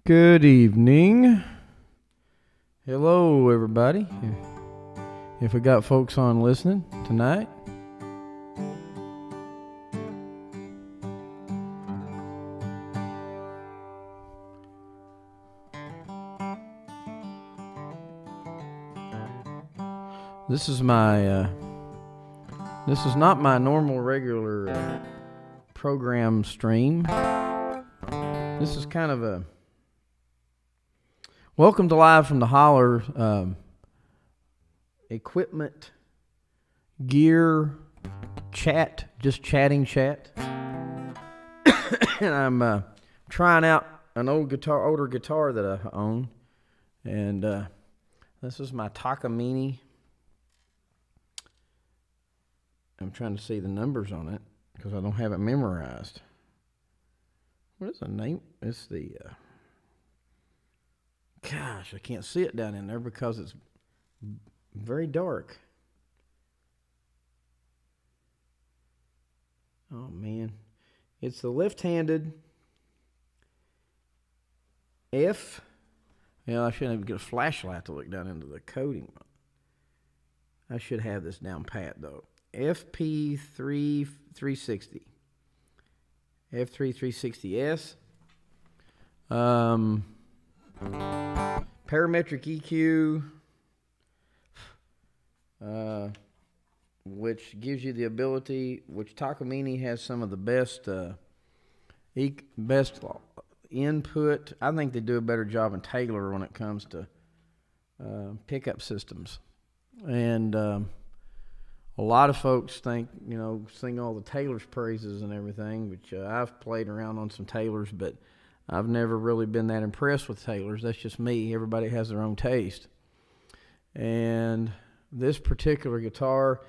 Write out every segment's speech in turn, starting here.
Good evening. Hello, everybody. If we got folks on listening tonight. This is not my normal regular program stream. This is kind of a welcome to Live from the Hollar equipment gear chat, just chatting chat. And I'm trying out an older guitar that I own, and this is my Takamine. I'm trying to see the numbers on it because I don't have it memorized. What is the name? It's the gosh, I can't see it down in there because it's very dark. Oh man, it's the left-handed F. Yeah, I shouldn't even get a flashlight to look down into the coding. I should have this down pat though. FP360. F360S. Parametric EQ, which gives you the ability, which Takamine has some of the best input. I think they do a better job in Taylor when it comes to pickup systems. And a lot of folks think, sing all the Taylor's praises and everything, which I've played around on some Taylors, but I've never really been that impressed with Taylors. That's just me. Everybody has their own taste. And this particular guitar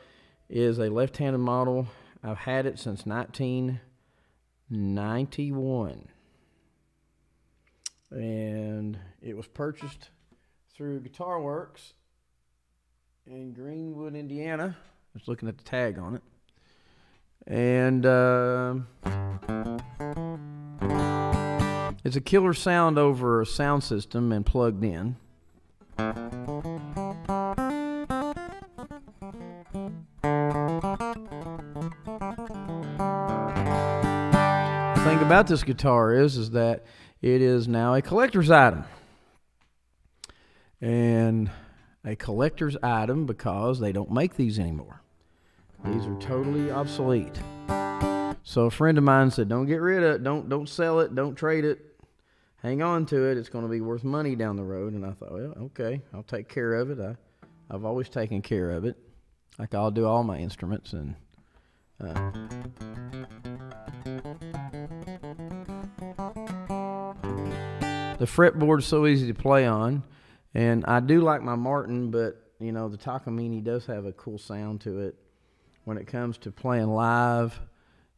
is a left-handed model. I've had it since 1991. And it was purchased through Guitar Works in Greenwood, Indiana. I was looking at the tag on it. And it's a killer sound over a sound system and plugged in. The thing about this guitar is that it is now a collector's item. And a collector's item because they don't make these anymore. These are totally obsolete. So a friend of mine said, don't get rid of it, don't sell it, don't trade it. Hang on to it. It's going to be worth money down the road. And I thought, well, okay, I'll take care of it. I've always taken care of it, like I'll do all my instruments. And the fretboard's so easy to play on. And I do like my Martin, but, the Takamine does have a cool sound to it when it comes to playing live.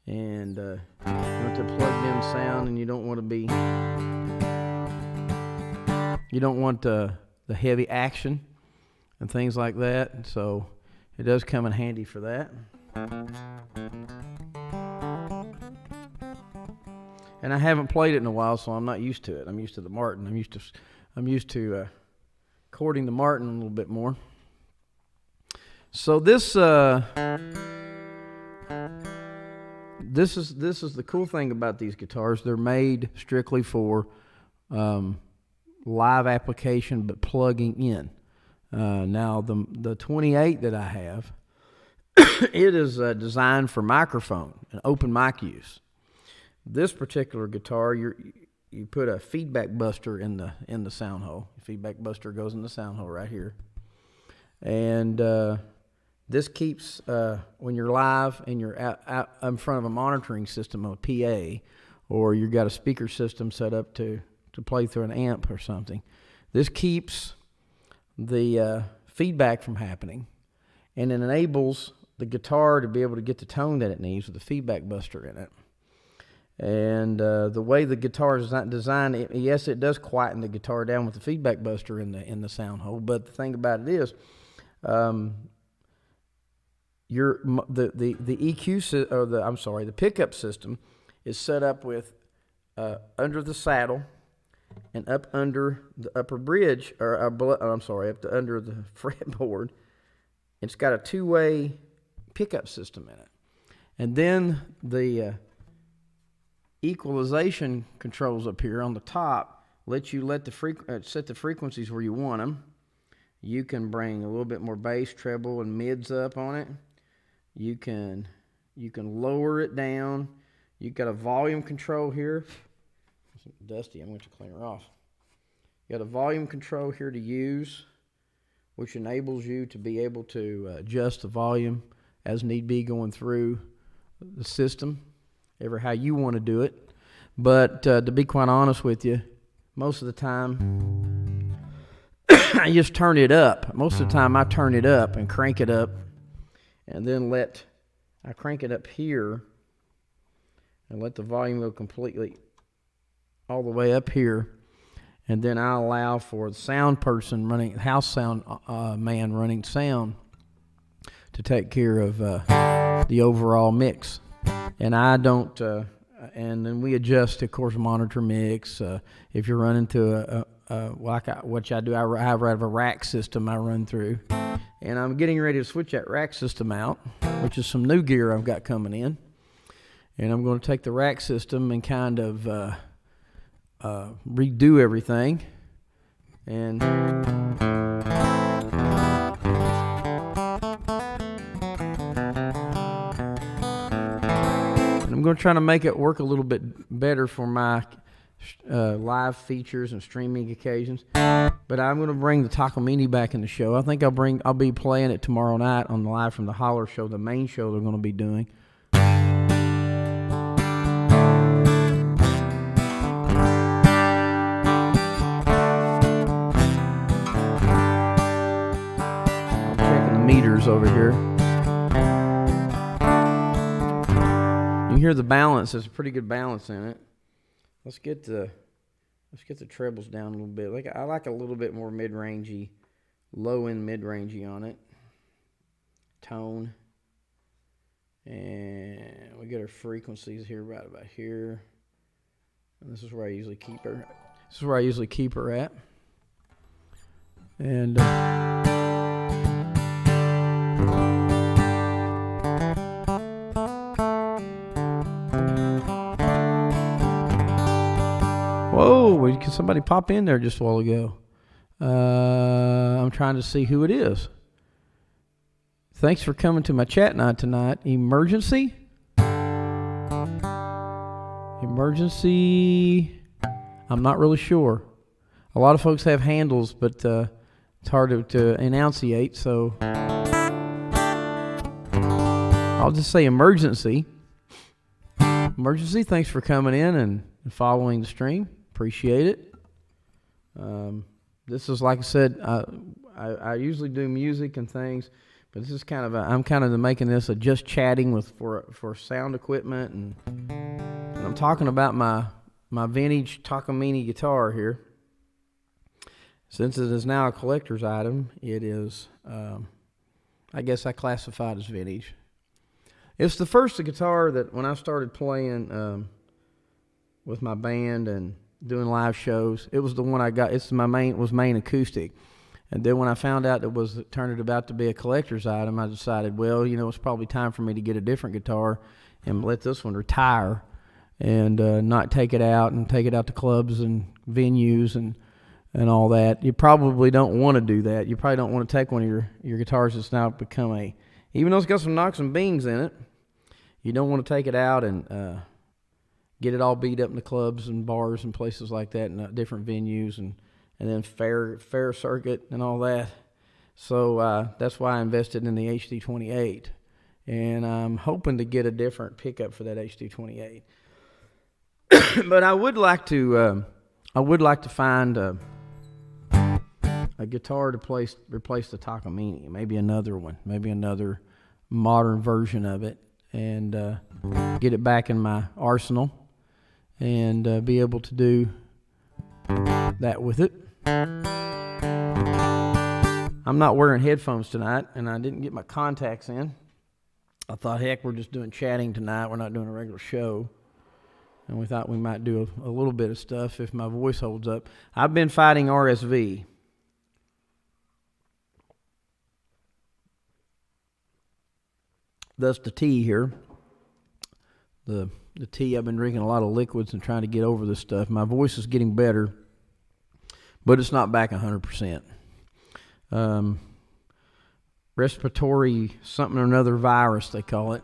And you want the plugged-in sound, and you don't want the heavy action and things like that. And so it does come in handy for that. And I haven't played it in a while, so I'm not used to it. I'm used to the Martin. I'm used to chording the Martin a little bit more. So this is the cool thing about these guitars. They're made strictly for live application, but plugging in. Now the 28 that I have, it is designed for microphone and open mic use. This particular guitar, you put a feedback buster in the sound hole. The feedback buster goes in the sound hole right here. And this keeps, when you're live and you're out in front of a monitoring system of a PA, or you've got a speaker system set up to play through an amp or something, this keeps the feedback from happening, and it enables the guitar to be able to get the tone that it needs with the feedback buster in it. And the way the guitar is designed, yes, it does quieten the guitar down with the feedback buster in the sound hole. But the thing about it is, the EQ the pickup system is set up with under the saddle and up under the upper bridge, under the fretboard, it's got a two-way pickup system in it. And then the equalization controls up here on the top let you set the frequencies where you want them. You can bring a little bit more bass, treble, and mids up on it. You can lower it down. You've got a volume control here. It's dusty. I'm going to clean her off. You got a volume control here to use, which enables you to be able to adjust the volume as need be going through the system, ever how you want to do it. But to be quite honest with you, most of the time I just turn it up. Most of the time I turn it up and crank it up, and then I crank it up here and let the volume go completely all the way up here, and then I allow for the sound person running, house sound man running sound to take care of the overall mix. And I don't, and then we adjust, of course, monitor mix. If you're running to what I do, I have a rack system I run through. And I'm getting ready to switch that rack system out, which is some new gear I've got coming in. And I'm going to take the rack system and kind of redo everything. And I'm going to try to make it work a little bit better for my live features and streaming occasions. But I'm going to bring the Takamine back in the show. I think I'll be playing it tomorrow night on the Live from the Hollar show, the main show they're going to be doing. I'm checking the meters over here. You hear the balance. There's a pretty good balance in it. Let's get the trebles down a little bit. I like a little bit more mid-rangey, low-end mid-rangey on it. Tone. And we get our frequencies here right about here. And this is where I usually keep her. At. And whoa, can somebody pop in there just a while ago? I'm trying to see who it is. Thanks for coming to my chat night tonight. Emergency? I'm not really sure. A lot of folks have handles, but it's hard to enunciate, so I'll just say emergency. Emergency, thanks for coming in and following the stream. Appreciate it. This is, like I said, I usually do music and things, but this is I'm kind of making this a just chatting for sound equipment, and I'm talking about my vintage Takamine guitar here. Since it is now a collector's item, it is, I guess I classify it as vintage. It's the first guitar that when I started playing with my band and doing live shows, it was the one I got. It's main acoustic. And then when I found out it turned out to be a collector's item, I decided, well, it's probably time for me to get a different guitar and let this one retire and not take it out to clubs and venues and all that. You probably don't want to do that. You probably don't want to take one of your guitars that's now become even though it's got some knocks and bings in it, you don't want to take it out and get it all beat up in the clubs and bars and places like that and different venues and then fair circuit and all that. So that's why I invested in the HD28, and I'm hoping to get a different pickup for that HD28. But I would like to find a guitar to replace the Takamine, maybe another one, maybe another modern version of it, and get it back in my arsenal and be able to do that with it. I'm not wearing headphones tonight, and I didn't get my contacts in. I thought, heck, we're just doing chatting tonight. We're not doing a regular show. and we thought we might do a little bit of stuff if my voice holds up. I've been fighting RSV. Thus the tea here. The tea, I've been drinking a lot of liquids and trying to get over this stuff. My voice is getting better, but it's not back 100%. Respiratory something or another virus, they call it.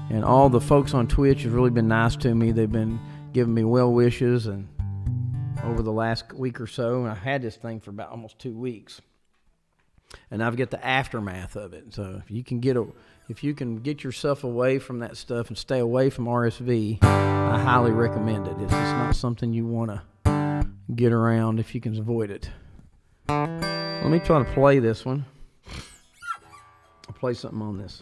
And all the folks on Twitch have really been nice to me. They've been giving me well wishes, and over the last week or so, and I had this thing for about almost 2 weeks. And I've got the aftermath of it. So if you can get yourself away from that stuff and stay away from RSV, I highly recommend it. It's just not something you want to get around if you can avoid it. Let me try to play this one. I'll play something on this.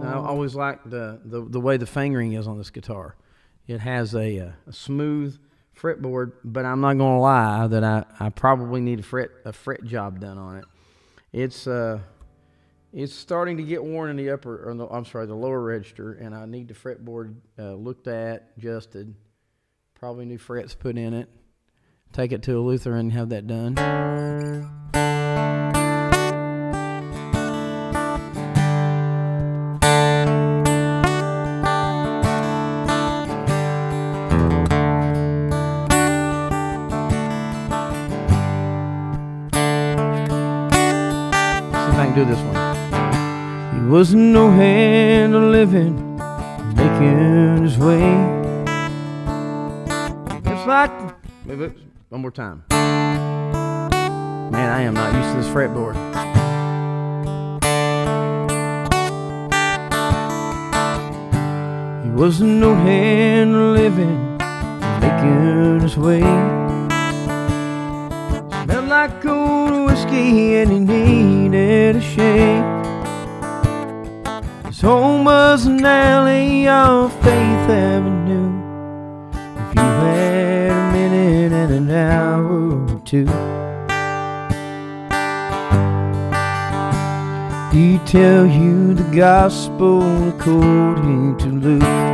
Now, I always like the way the fingering is on this guitar. It has a smooth fretboard, but I'm not going to lie that I probably need a fret job done on it. It's starting to get worn in the the lower register, and I need the fretboard looked at, adjusted, probably new frets put in it. Take it to a Lutheran and have that done. Do this one. He wasn't no hand of living, making his way. It's like, one more time. Man, I am not used to this fretboard. He wasn't no hand of living, making his way. Smelled like old whiskey and he needed a shake. His home was an alley off Faith Avenue. If you had a minute and an hour or two, he'd tell you the gospel according to Luke.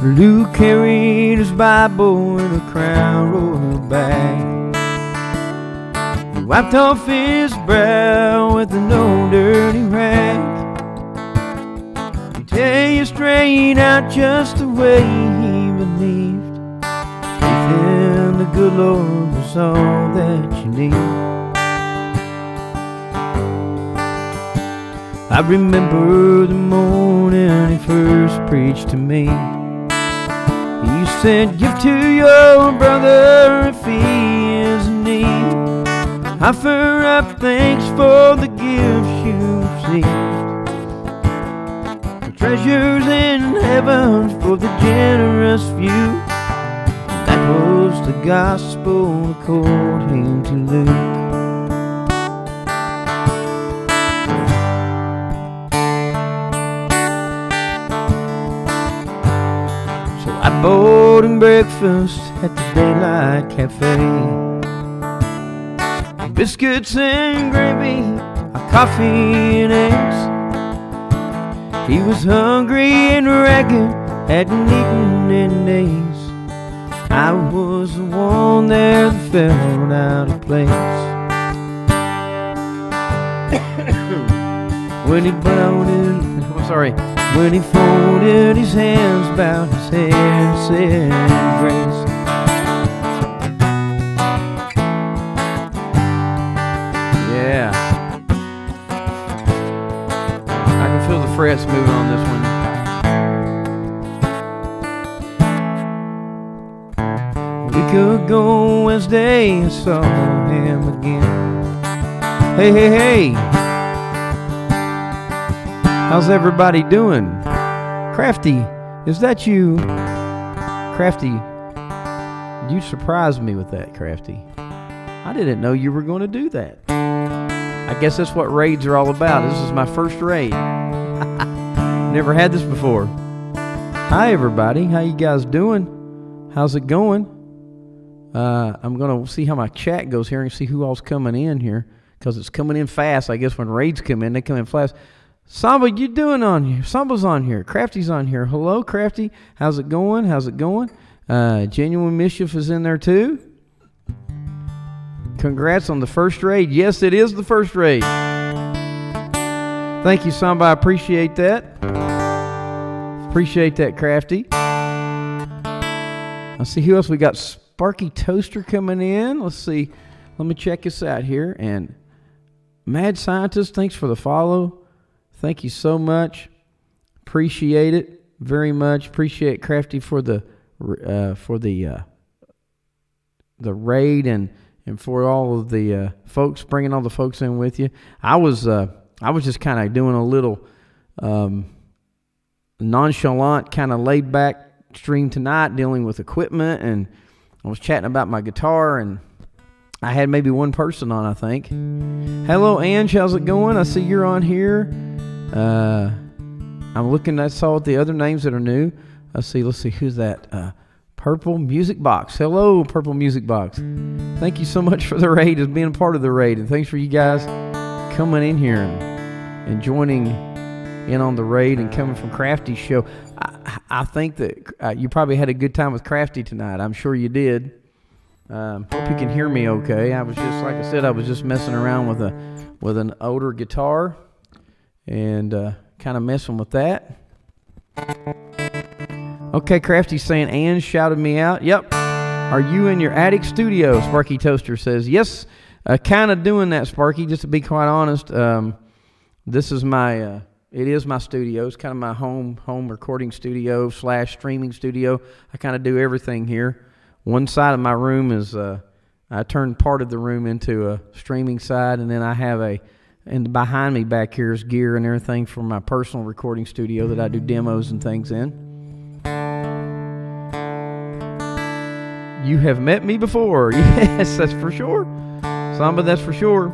Luke carried his Bible in a Crown Royal bag. He wiped off his brow with an old dirty rag. He'd tell you straight out just the way he believed. Faith in the good Lord was all that you need. I remember the morning he first preached to me. He said, give to your brother if he is in need. Offer up thanks for the gifts you've received. The treasures in heaven for the generous few. That was the gospel according to Luke. I bought him breakfast at the Daylight Cafe. Biscuits and gravy, a coffee and eggs. He was hungry and ragged, hadn't eaten in days. I was the one there that felt out of place. When he folded his hands, bowed his head and said grace. Yeah. I can feel the frets moving on this one. A week ago Wednesday, I saw him again. Hey, hey, hey. How's everybody doing? Crafty, is that you? Crafty, you surprised me with that, Crafty. I didn't know you were going to do that. I guess that's what raids are all about. This is my first raid. Never had this before. Hi, everybody. How you guys doing? How's it going? I'm going to see how my chat goes here and see who all's coming in here, because it's coming in fast. I guess when raids come in, they come in fast. Samba, you doing on here? Samba's on here. Crafty's on here. Hello, Crafty. How's it going? Genuine Mischief is in there too. Congrats on the first raid. Yes, it is the first raid. Thank you, Samba. I appreciate that. Appreciate that, Crafty. Let's see who else we got. Sparky Toaster coming in. Let's see. Let me check this out here. And Mad Scientist, thanks for the follow. Thank you so much. Appreciate it very much. Appreciate Crafty for the raid and for all of the folks, bringing all the folks in with you. I was just kind of doing a little nonchalant, kind of laid back stream tonight, dealing with equipment, and I was chatting about my guitar, and I had maybe one person on, I think. Hello, Ange. How's it going? I see you're on here. I'm looking. I saw the other names that are new. Let's see who's that. Purple Music Box. Hello, Purple Music Box. Thank you so much for the raid and being a part of the raid, and thanks for you guys coming in here and joining in on the raid and coming from Crafty's show. I think that you probably had a good time with Crafty tonight. I'm sure you did. Hope you can hear me okay. I was just, like I said, I was just messing around with an older guitar and kind of messing with that. Okay, Crafty's saying, Ann shouted me out. Yep. Are you in your attic studio? Sparky Toaster says, yes. Kind of doing that, Sparky, just to be quite honest. This is my, it is my studio. It's kind of my home recording studio / streaming studio. I kind of do everything here. One side of my room is, I turned part of the room into a streaming side, and then I have and behind me back here is gear and everything for my personal recording studio that I do demos and things in. You have met me before. Yes, that's for sure. Samba, that's for sure.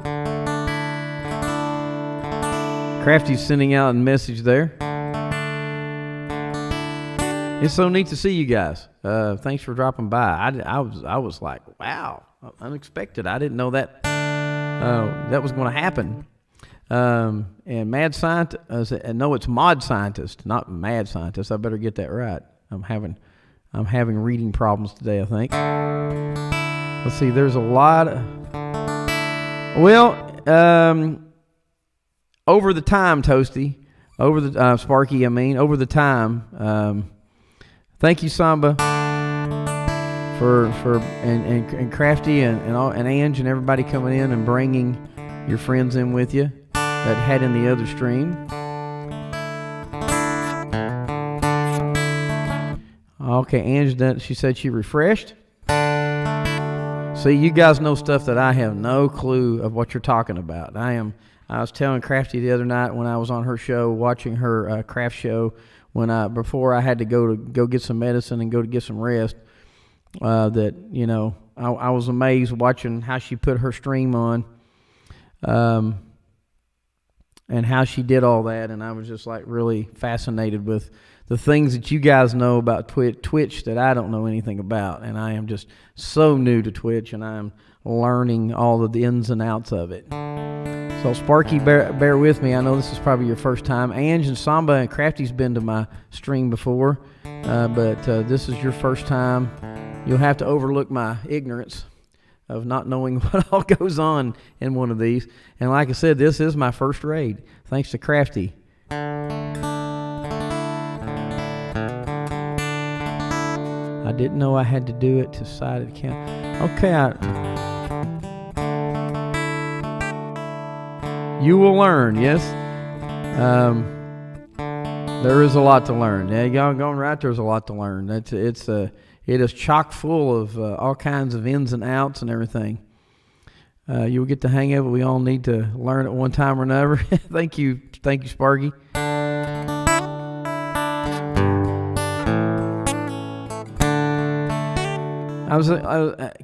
Crafty's sending out a message there. It's so neat to see you guys. Thanks for dropping by. I was like, wow, unexpected. I didn't know that that was going to happen. And Mad Scientist, no, it's Mod Scientist, not Mad Scientist. I better get that right. I'm having reading problems today, I think. Let's see, there's a lot of... Well, over the time, Toasty. Sparky, over the time. Thank you, Samba, and Crafty and Ange and everybody coming in and bringing your friends in with you that had in the other stream. Okay, Ange, she said she refreshed. See, you guys know stuff that I have no clue of what you're talking about. I was telling Crafty the other night when I was on her show, watching her craft show, before I had to go get some medicine and go to get some rest, that, you know, I was amazed watching how she put her stream on, and how she did all that, and I was just like really fascinated with the things that you guys know about Twitch that I don't know anything about, and I am just so new to Twitch, and I'm learning all of the ins and outs of it. So Sparky, bear with me. I know this is probably your first time. Ange and Samba and Crafty's been to my stream before, but this is your first time. You'll have to overlook my ignorance of not knowing what all goes on in one of these. And like I said, this is my first raid, thanks to Crafty. I didn't know I had to do it to side of the camera. Okay, you will learn, yes. There is a lot to learn. Yeah, going right, there's a lot to learn. It is chock full of all kinds of ins and outs and everything. You'll get the hang of it. We all need to learn at one time or another. Thank you, Sparky. I was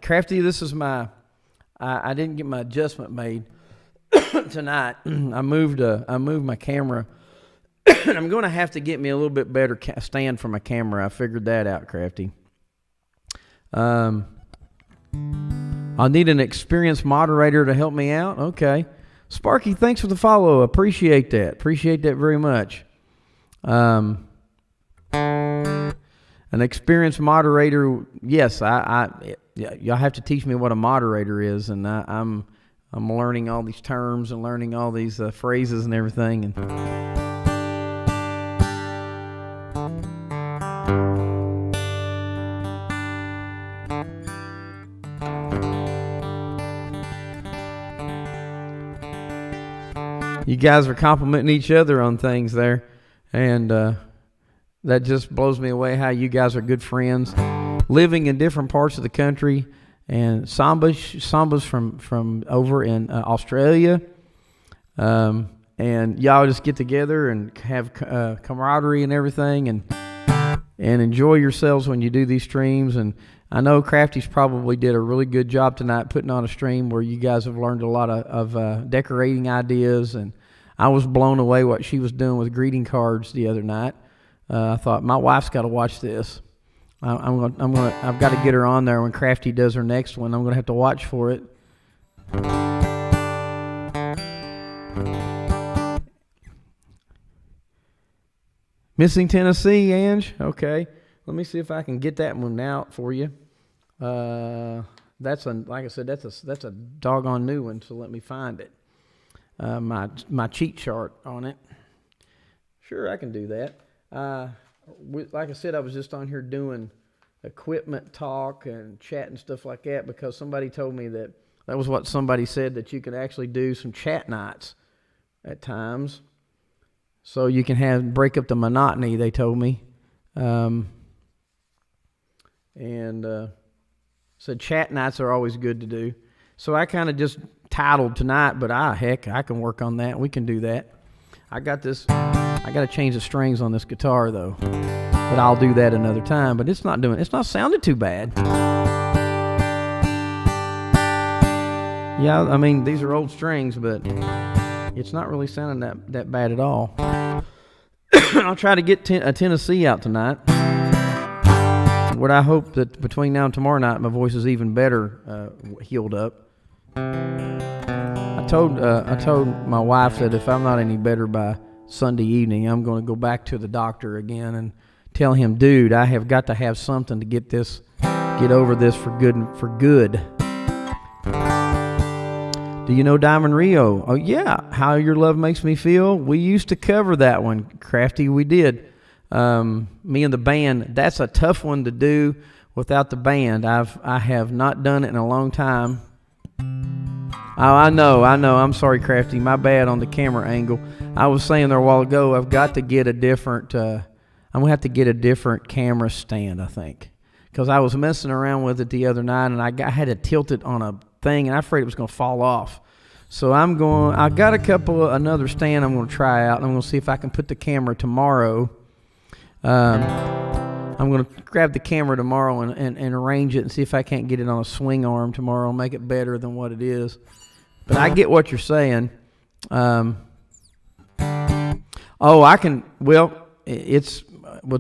Crafty. This is my. I didn't get my adjustment made tonight. I moved my camera. I'm going to have to get me a little bit better stand for my camera. I figured that out, Crafty. I'll need an experienced moderator to help me out. Okay. Sparky, thanks for the follow. Appreciate that. Appreciate that very much. An experienced moderator. Yes, y'all have to teach me what a moderator is, and I'm learning all these terms and learning all these phrases and everything. And you guys are complimenting each other on things there, and that just blows me away how you guys are good friends, living in different parts of the country. And Samba's from over in Australia, and y'all just get together and have camaraderie and everything, and enjoy yourselves when you do these streams. And I know Crafty's probably did a really good job tonight putting on a stream where you guys have learned a lot of decorating ideas, and I was blown away what she was doing with greeting cards the other night. I thought, my wife's got to watch this. I've got to get her on there when Crafty does her next one. I'm gonna have to watch for it. Missing Tennessee, Ange. Okay, let me see if I can get that one out for you. Like I said, that's a doggone new one. So let me find it. My cheat chart on it. Sure, I can do that. Like I said, I was just on here doing equipment talk and chat and stuff like that because somebody told me that was what somebody said, that you could actually do some chat nights at times, so you can break up the monotony. They told me, and said chat nights are always good to do. So I kind of just titled tonight, but heck, I can work on that. We can do that. I got to change the strings on this guitar though, but I'll do that another time. But it's not sounding too bad. Yeah, I mean, these are old strings, but it's not really sounding that bad at all. I'll try to get a Tennessee out tonight. What I hope that between now and tomorrow night, my voice is even better healed up. I told my wife that if I'm not any better by Sunday evening, I'm going to go back to the doctor again and tell him, dude, I have got to have something to get over this for good. Do you know Diamond Rio? Oh yeah, How Your Love Makes Me Feel. We used to cover that one, Crafty. We did. Me and the band. That's a tough one to do without the band. I have not done it in a long time. Oh, I know. I'm sorry, Crafty. My bad on the camera angle. I was saying there a while ago, I've got to get a different, I'm going to have to get a different camera stand, I think. Because I was messing around with it the other night, and I had to tilt it on a thing, and I afraid it was going to fall off. So I got another stand I'm going to try out, and I'm going to see if I can put the camera tomorrow. I'm going to grab the camera tomorrow and arrange it and see if I can't get it on a swing arm tomorrow and make it better than what it is. But I get what you're saying. I can. Well,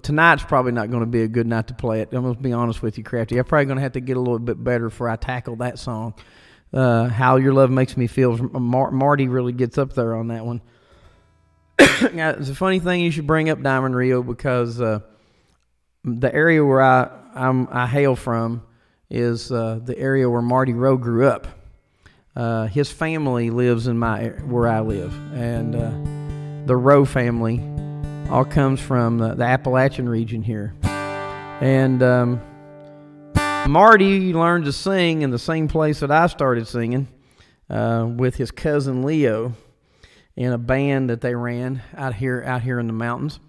tonight's probably not going to be a good night to play it. I'm going to be honest with you, Crafty. I'm probably going to have to get a little bit better before I tackle that song. How Your Love Makes Me Feel. Marty really gets up there on that one. Now, it's a funny thing you should bring up Diamond Rio because the area where I hail from is the area where Marty Rowe grew up. His family lives in where I live, and the Rowe family all comes from the Appalachian region here. And Marty learned to sing in the same place that I started singing with his cousin Leo in a band that they ran out here in the mountains.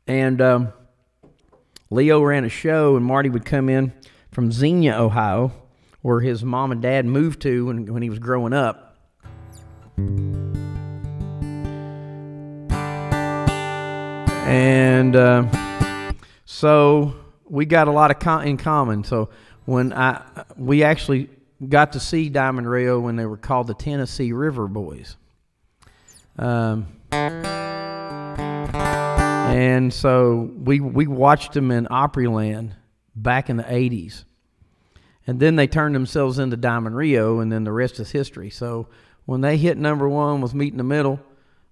And Leo ran a show, and Marty would come in from Xenia, Ohio, where his mom and dad moved to when he was growing up. And so we got a lot in common. So when we actually got to see Diamond Rio when they were called the Tennessee River Boys. And And so we watched them in Opryland back in the 80s. And then they turned themselves into Diamond Rio, and then the rest is history. So when they hit number one with Meet in the Middle,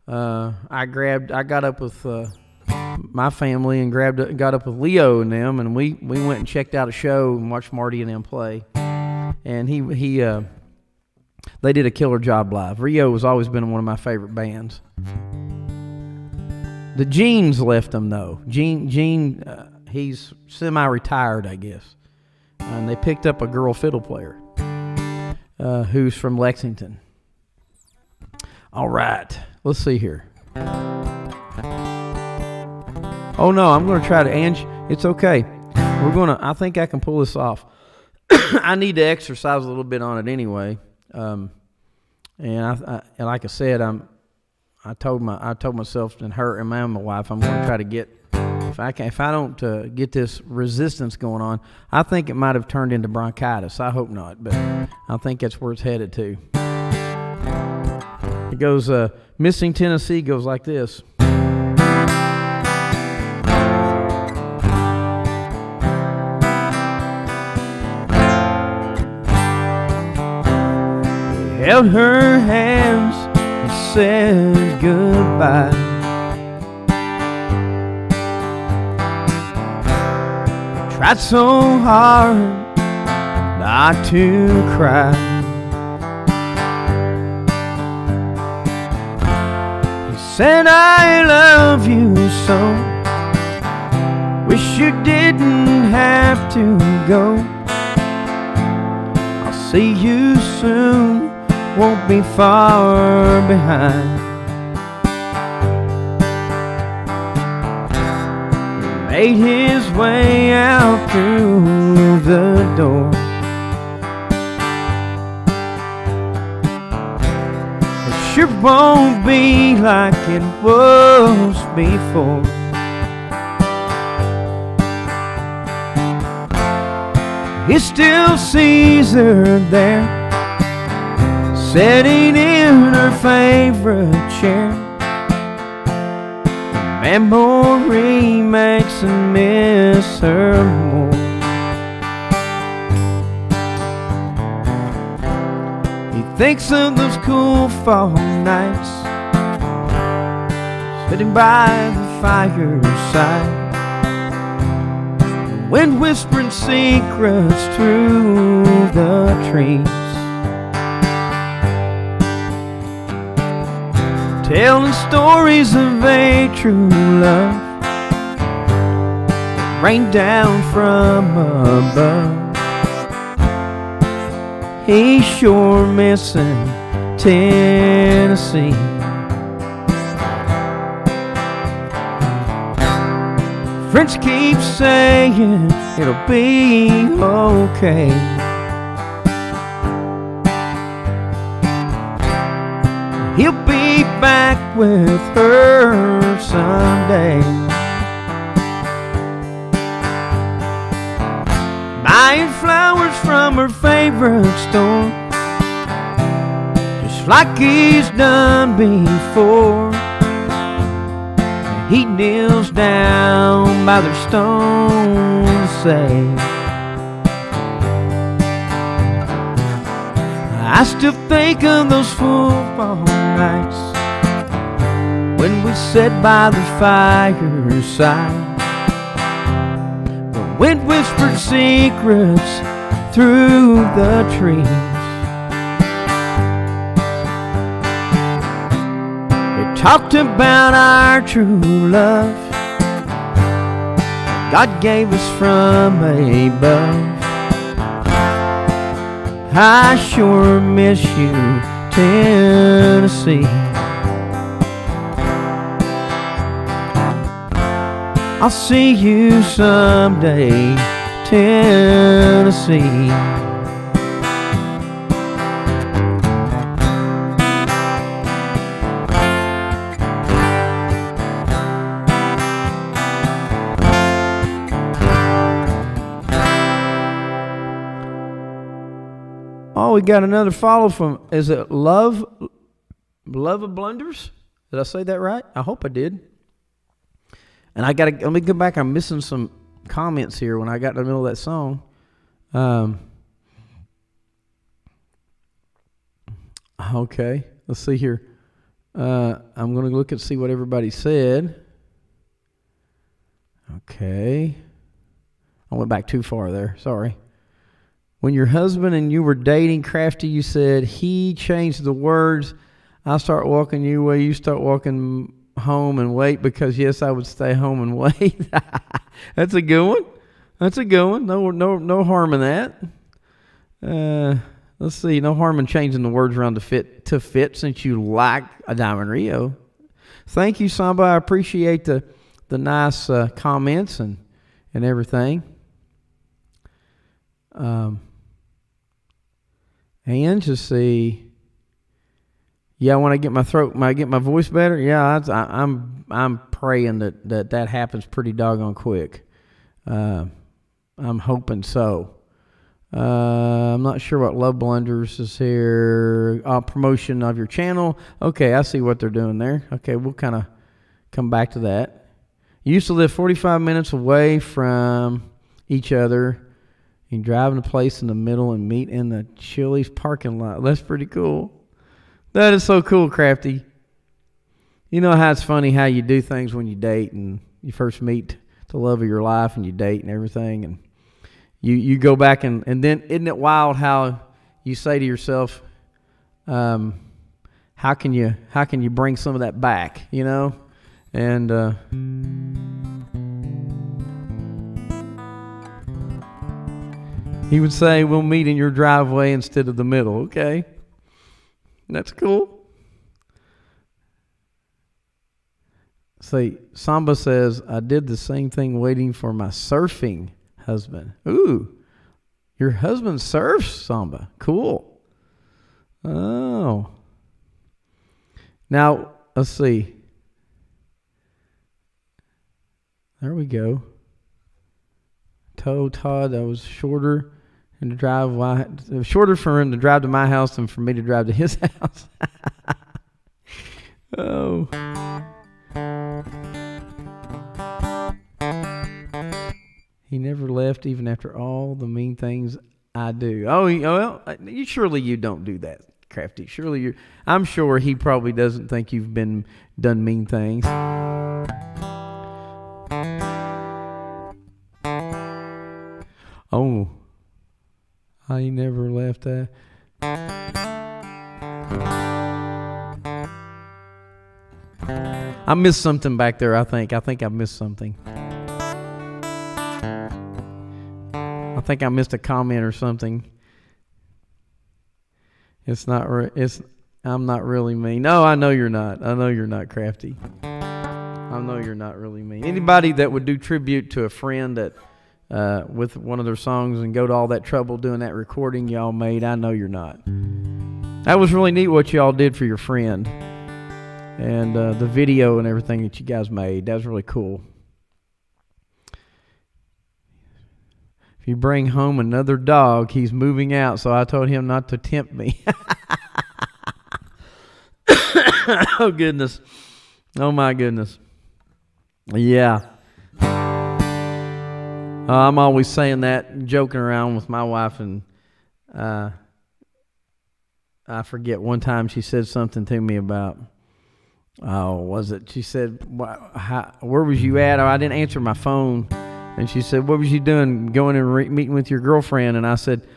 I got up with my family and got up with Leo and them, and we went and checked out a show and watched Marty and them play. And they did a killer job live. Rio has always been one of my favorite bands. The Genes left them though. Gene, he's semi-retired, I guess. And they picked up a girl fiddle player who's from Lexington. All right, let's see here. Oh no, I'm going to try to Ange. It's okay. I think I can pull this off. I need to exercise a little bit on it anyway. And like I said, I told myself and her and my wife, I'm going to try to get, if I don't get this resistance going on, I think it might have turned into bronchitis. I hope not, but I think that's where it's headed to. It goes, Missing Tennessee goes like this. Held her hands and said goodbye. Tried so hard not to cry. He said, I love you so. Wish you didn't have to go. I'll see you soon. Won't be far behind. He made his way out through the door. It sure won't be like it was before. He still sees her there, sitting in her favorite chair. The memory makes him miss her more. He thinks of those cool fall nights, sitting by the fireside. The wind whispering secrets through the trees, telling stories of a true love rained down from above. He's sure missing Tennessee. Friends keep saying it'll be okay. He'll be back with her someday, buying flowers from her favorite store, just like he's done before. He kneels down by their stone to say, I still think of those football nights when we sat by the fireside. The wind whispered secrets through the trees. It talked about our true love God gave us from above. I sure miss you, Tennessee. I'll see you someday, Tennessee. Oh, we got another follow from, is it Love of Blunders? Did I say that right? I hope I did. And let me go back. I'm missing some comments here when I got in the middle of that song. Okay, let's see here. I'm going to look and see what everybody said. Okay. I went back too far there. Sorry. When your husband and you were dating, Crafty, you said he changed the words. I start walking you away, you start walking home and wait, because yes, I would stay home and wait. That's a good one. That's a good one. No harm in that. Let's see. No harm in changing the words around to fit since you like a Diamond Rio. Thank you, Samba. I appreciate the nice comments and everything. And just see. Yeah, when I get my voice better. Yeah, I'm praying that happens pretty doggone quick. I'm hoping so. I'm not sure what Love Blunders is here. Promotion of your channel. Okay, I see what they're doing there. Okay, we'll kind of come back to that. You used to live 45 minutes away from each other. You drive in a place in the middle and meet in the Chili's parking lot. That's pretty cool. That is so cool, Crafty. You know how it's funny how you do things when you date and you first meet the love of your life and you date and everything, and you go back and then isn't it wild how you say to yourself, how can you bring some of that back, you know? And he would say, we'll meet in your driveway instead of the middle. Okay. That's cool. See, Samba says, I did the same thing waiting for my surfing husband. Ooh, your husband surfs, Samba. Cool. Oh. Now, let's see. There we go. Todd, that was shorter. And to drive, it was shorter for him to drive to my house than for me to drive to his house. Oh. He never left even after all the mean things I do. Surely you don't do that, Crafty. Surely I'm sure he probably doesn't think you've done mean things. Oh. I never left that. I missed something back there, I think. I think I missed something. I think I missed a comment or something. I'm not really mean. No, I know you're not. I know you're not, Crafty. I know you're not really mean. Anybody that would do tribute to a friend that with one of their songs and go to all that trouble doing that recording y'all made, I know you're not. That was really neat what y'all did for your friend, and the video and everything that you guys made. That was really cool. If you bring home another dog, he's moving out, so I told him not to tempt me. Oh goodness. Oh my goodness. Yeah. I'm always saying that, joking around with my wife, and I forget, one time she said something to me about, she said, where was you at? I didn't answer my phone, and she said, what was you doing, going and meeting with your girlfriend? And I said,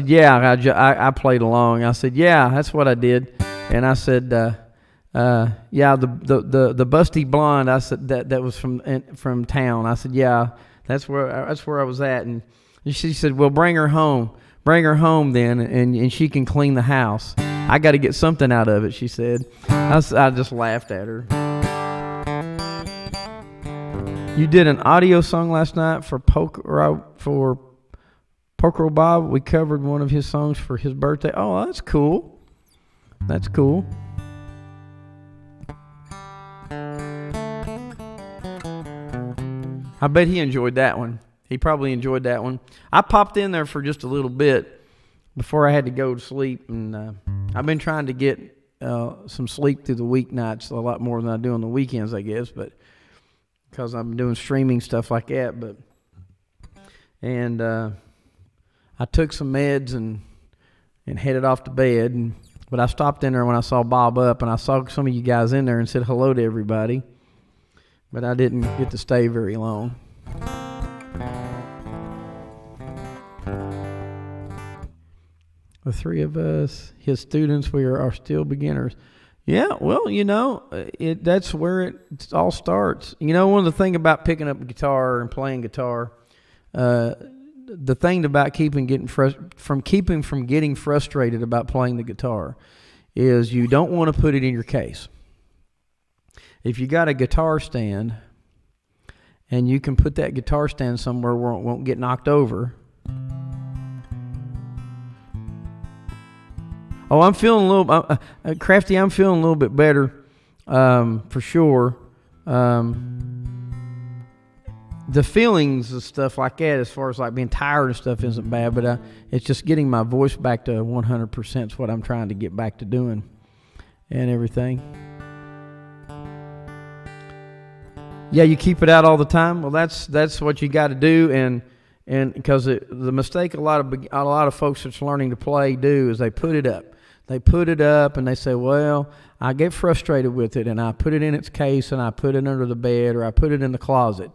yeah, I played along. I said, yeah, that's what I did. And I said, yeah, the busty blonde, I said, that was from town. I said, yeah. That's where I was at, and she said, "Well, bring her home then, and she can clean the house. I got to get something out of it," she said. I just laughed at her. You did an audio song last night for Poker Bob. We covered one of his songs for his birthday. Oh, that's cool. That's cool. I bet he enjoyed that one. He probably enjoyed that one. I popped in there for just a little bit before I had to go to sleep, and I've been trying to get some sleep through the weeknights, a lot more than I do on the weekends, I guess. But because I'm doing streaming stuff like that. And I took some meds and headed off to bed. But I stopped in there when I saw Bob up, and I saw some of you guys in there and said hello to everybody. But I didn't get to stay very long. The three of us, his students, we are still beginners. Yeah, well, that's where it all starts. One of the things about picking up a guitar and playing guitar, the thing about keeping from getting frustrated about playing the guitar is you don't want to put it in your case. If you got a guitar stand and you can put that guitar stand somewhere where it won't get knocked over. Oh, I'm feeling a little, Crafty, I'm feeling a little bit better, for sure. The feelings and stuff like that, as far as like being tired and stuff, isn't bad, but it's just getting my voice back to 100% is what I'm trying to get back to doing and everything. Yeah, you keep it out all the time. Well, that's what you got to do, and because the mistake a lot of folks that's learning to play do is they put it up. They put it up and they say, well, I get frustrated with it and I put it in its case and I put it under the bed or I put it in the closet.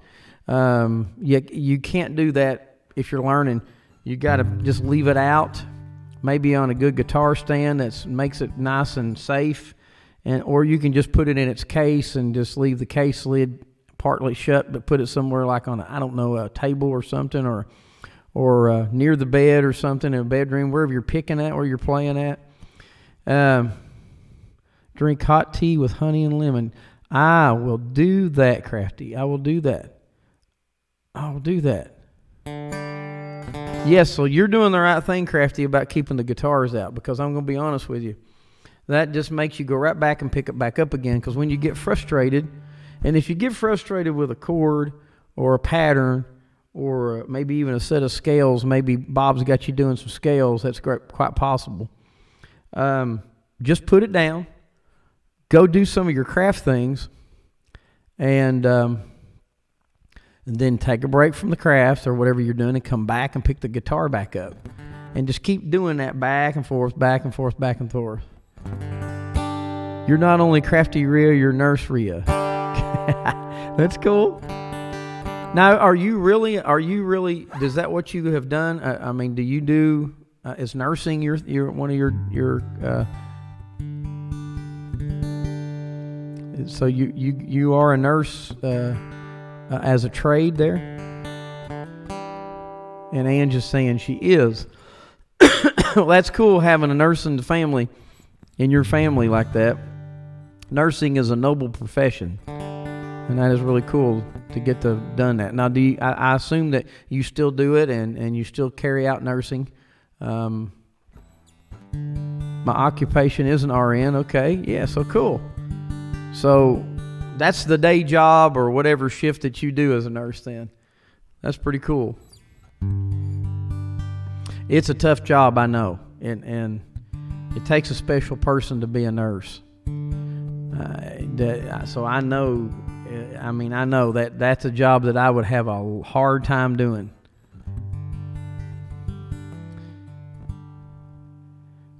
You can't do that if you're learning. You got to just leave it out, maybe on a good guitar stand that makes it nice and safe, or you can just put it in its case and just leave the case lid partly shut, but put it somewhere like on a table or something, or near the bed or something in a bedroom, wherever you're picking at, where you're playing at. Drink hot tea with honey and lemon. I will do that, Crafty. I will do that. I'll do that. Yes, so you're doing the right thing, Crafty, about keeping the guitars out, because I'm going to be honest with you. That just makes you go right back and pick it back up again, because when you get frustrated, and if you get frustrated with a chord or a pattern or maybe even a set of scales, maybe Bob's got you doing some scales, that's quite possible. Just put it down, go do some of your craft things, and then take a break from the crafts or whatever you're doing and come back and pick the guitar back up. And just keep doing that back and forth, back and forth, back and forth. You're not only Crafty Rhea, you're Nurse Rhea. That's cool. Now, are you really, is that what you have done? I mean, do you do, is nursing your one of your so you are a nurse as a trade there? And Ange is saying she is. Well, that's cool having a nurse in the family, in your family like that. Nursing is a noble profession, and that is really cool to get to done that. Now, I assume that you still do it and you still carry out nursing. My occupation is an RN. Okay, yeah, so cool. So that's the day job or whatever shift that you do as a nurse then. That's pretty cool. It's a tough job, I know, and it takes a special person to be a nurse. So I know, I know that that's a job that I would have a hard time doing.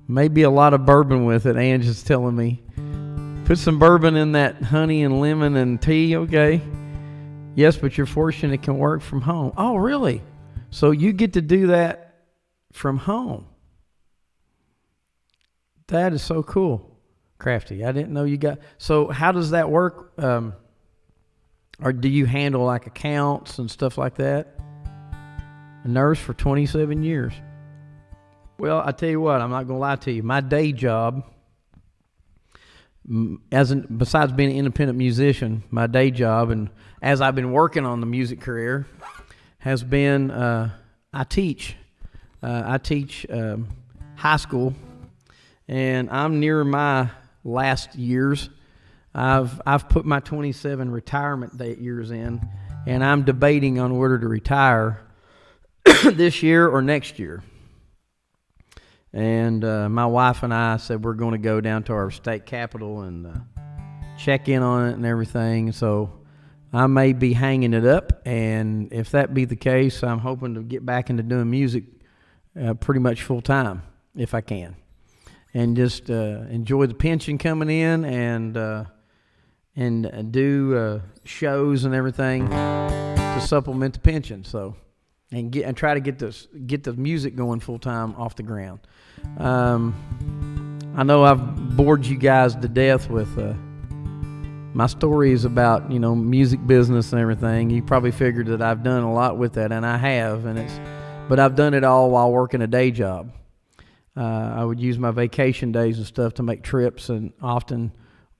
Maybe a lot of bourbon with it, Ange is telling me. Put some bourbon in that honey and lemon and tea, okay? Yes, but you're fortunate it can work from home. Oh, really? So you get to do that from home. That is so cool, Crafty. I didn't know you got... So how does that work? Or do you handle like accounts and stuff like that? A nurse for 27 years. Well, I tell you what, I'm not going to lie to you. My day job, besides being an independent musician, my day job, and as I've been working on the music career, has been I teach. I teach high school, and I'm near my last years. I've put my 27 retirement years in, and I'm debating on whether to retire this year or next year. And my wife and I said we're going to go down to our state capital and check in on it and everything. So I may be hanging it up, and if that be the case, I'm hoping to get back into doing music pretty much full time if I can, and just enjoy the pension coming in and do shows and everything to supplement the pension. So and try to get the music going full time off the ground. I know I've bored you guys to death with my stories about music business and everything. You probably figured that I've done a lot with that, and I have, but I've done it all while working a day job. I would use my vacation days and stuff to make trips, and often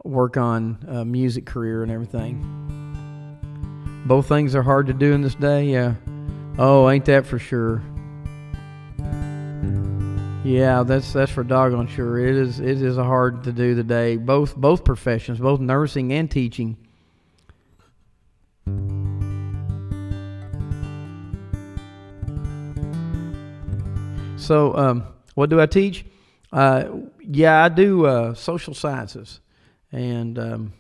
work on a music career and everything. Both things are hard to do in this day, yeah. Oh, ain't that for sure. Yeah, that's for doggone sure. It is hard to do today. Both professions, both nursing and teaching. So, what do I teach? Yeah, I do social sciences, and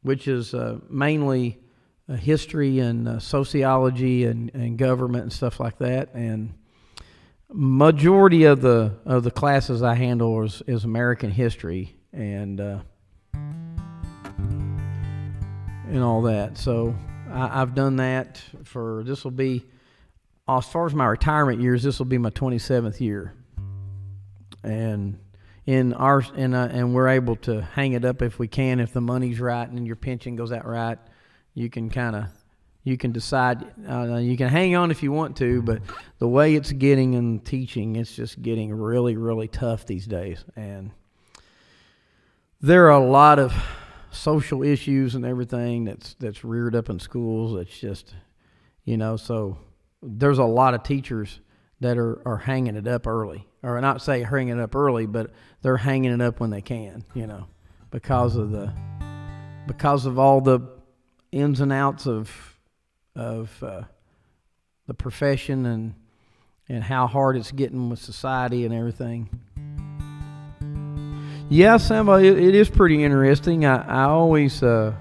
which is mainly history and sociology and government and stuff like that. And majority of the classes I handle is American history and all that. So I've done that for, this will be, as far as my retirement years, this will be my 27th year. And and we're able to hang it up if we can, if the money's right and your pension goes out right. You can decide, you can hang on if you want to, but the way it's getting in teaching, it's just getting really, really tough these days. And there are a lot of social issues and everything that's reared up in schools. It's just, so there's a lot of teachers that are hanging it up early, or not say hanging it up early, but they're hanging it up when they can, because of all the ins and outs of the profession and how hard it's getting with society and everything. Yeah, Sambo, it is pretty interesting. I always spend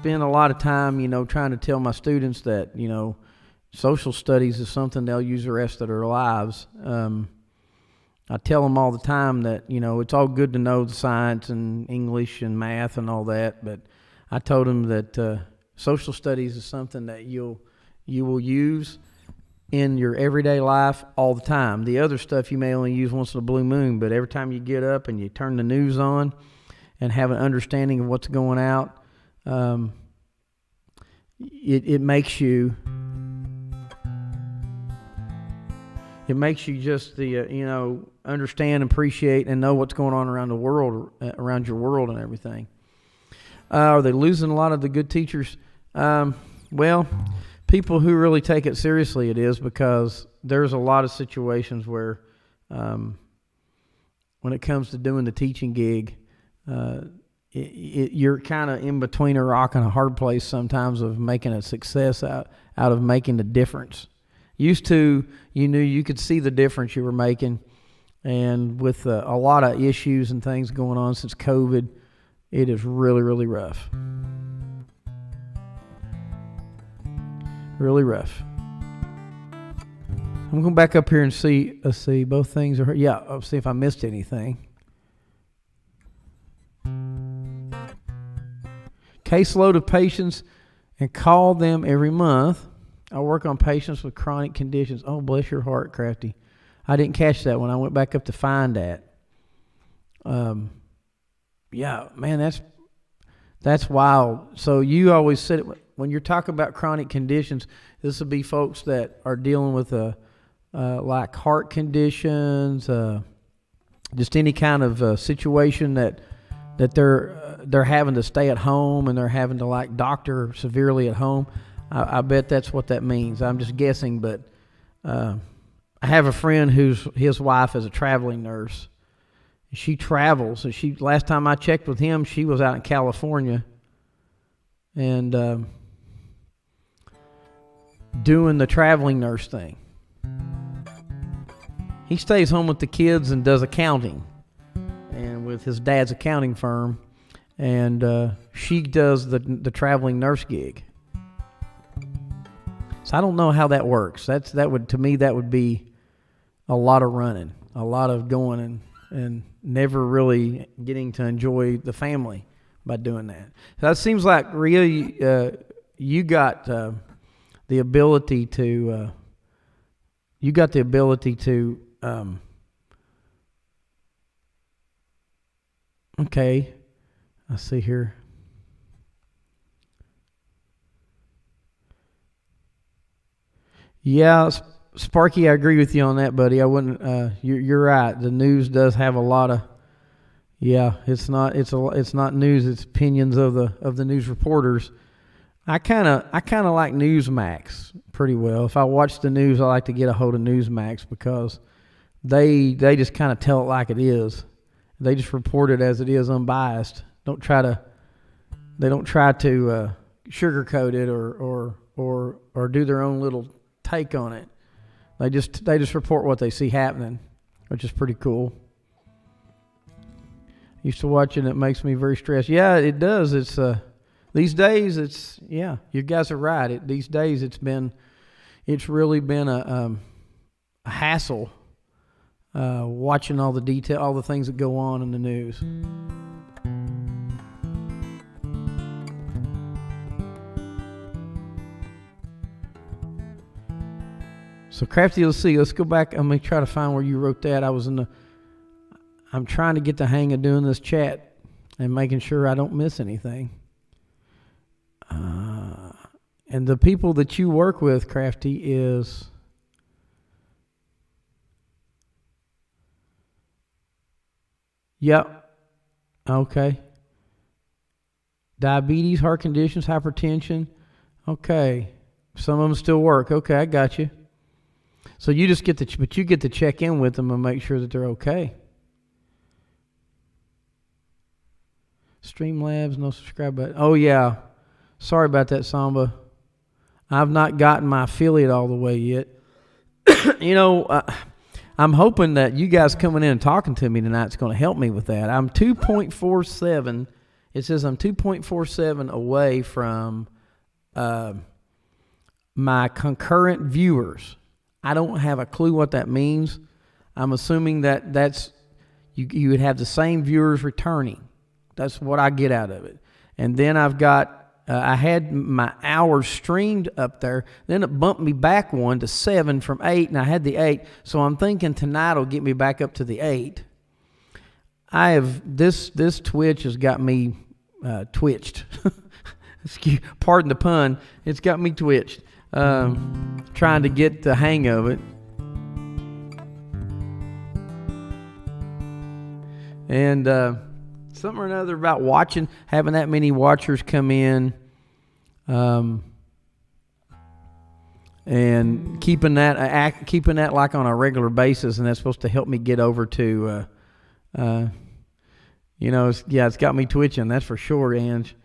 a lot of time, trying to tell my students that, social studies is something they'll use the rest of their lives. I tell them all the time that, it's all good to know the science and English and math and all that, but I told them that social studies is something that you will use in your everyday life all the time. The other stuff you may only use once in a blue moon, but every time you get up and you turn the news on and have an understanding of what's going out, it makes you just understand, appreciate, and know what's going on around the world, around your world and everything. Are they losing a lot of the good teachers? Well, people who really take it seriously, it is, because there's a lot of situations where when it comes to doing the teaching gig, you're kind of in between a rock and a hard place sometimes of making a success out of making the difference. Used to, you knew you could see the difference you were making, and with a lot of issues and things going on since COVID, it is really, really rough. Really rough. I'm going back up here and see. Let's see. Both things are. Yeah. I'll see if I missed anything. Caseload of patients and call them every month. I work on patients with chronic conditions. Oh, bless your heart, Crafty. I didn't catch that when I went back up to find that. Yeah, man, that's wild. So you always said it, when you're talking about chronic conditions, this will be folks that are dealing with like heart conditions, just any kind of situation that they're having to stay at home and they're having to like doctor severely at home. I bet that's what that means. I'm just guessing, but I have a friend his wife is a traveling nurse. She travels, and last time I checked with him, she was out in California and doing the traveling nurse thing. He stays home with the kids and does accounting, and with his dad's accounting firm, and she does the traveling nurse gig. So I don't know how that works. That would be a lot of running, a lot of going and never really getting to enjoy the family by doing that. So that seems like, Rhea, you got the ability to. Okay, I see here. Yeah, Sparky, I agree with you on that, buddy. I wouldn't. You're right. The news does have a lot of. Yeah, it's not news. It's opinions of the news reporters. I kind of like Newsmax pretty well. If I watch the news, I like to get a hold of Newsmax because they just kind of tell it like it is. They just report it as it is, unbiased. They don't try to sugarcoat it or do their own little take on it. They just report what they see happening, which is pretty cool. Used to watch it, and it makes me very stressed. Yeah, it does. It's these days. You guys are right. These days it's really been a hassle watching all the things that go on in the news. So Crafty, let's go back. I'm going to try to find where you wrote that. I'm trying to get the hang of doing this chat and making sure I don't miss anything. And the people that you work with, Crafty, is... Yep. Okay. Diabetes, heart conditions, hypertension. Okay. Some of them still work. Okay, I got you. So you just get to check in with them and make sure that they're okay. Streamlabs, no subscribe button. Oh yeah, sorry about that, Samba. I've not gotten my affiliate all the way yet. I'm hoping that you guys coming in and talking to me tonight is going to help me with that. I'm 2.47. It says I'm 2.47 away from my concurrent viewers. I don't have a clue what that means. I'm assuming that's you would have the same viewers returning. That's what I get out of it. And then I've got I had my hours streamed up there. Then it bumped me back one to 7 from 8, and I had the 8. So I'm thinking tonight will get me back up to the 8. I have this Twitch has got me twitched. Pardon the pun. It's got me twitched. Trying to get the hang of it. And something or another about having that many watchers come in, and keeping that like on a regular basis, and that's supposed to help me get over to, it's got me twitching, that's for sure, Ange.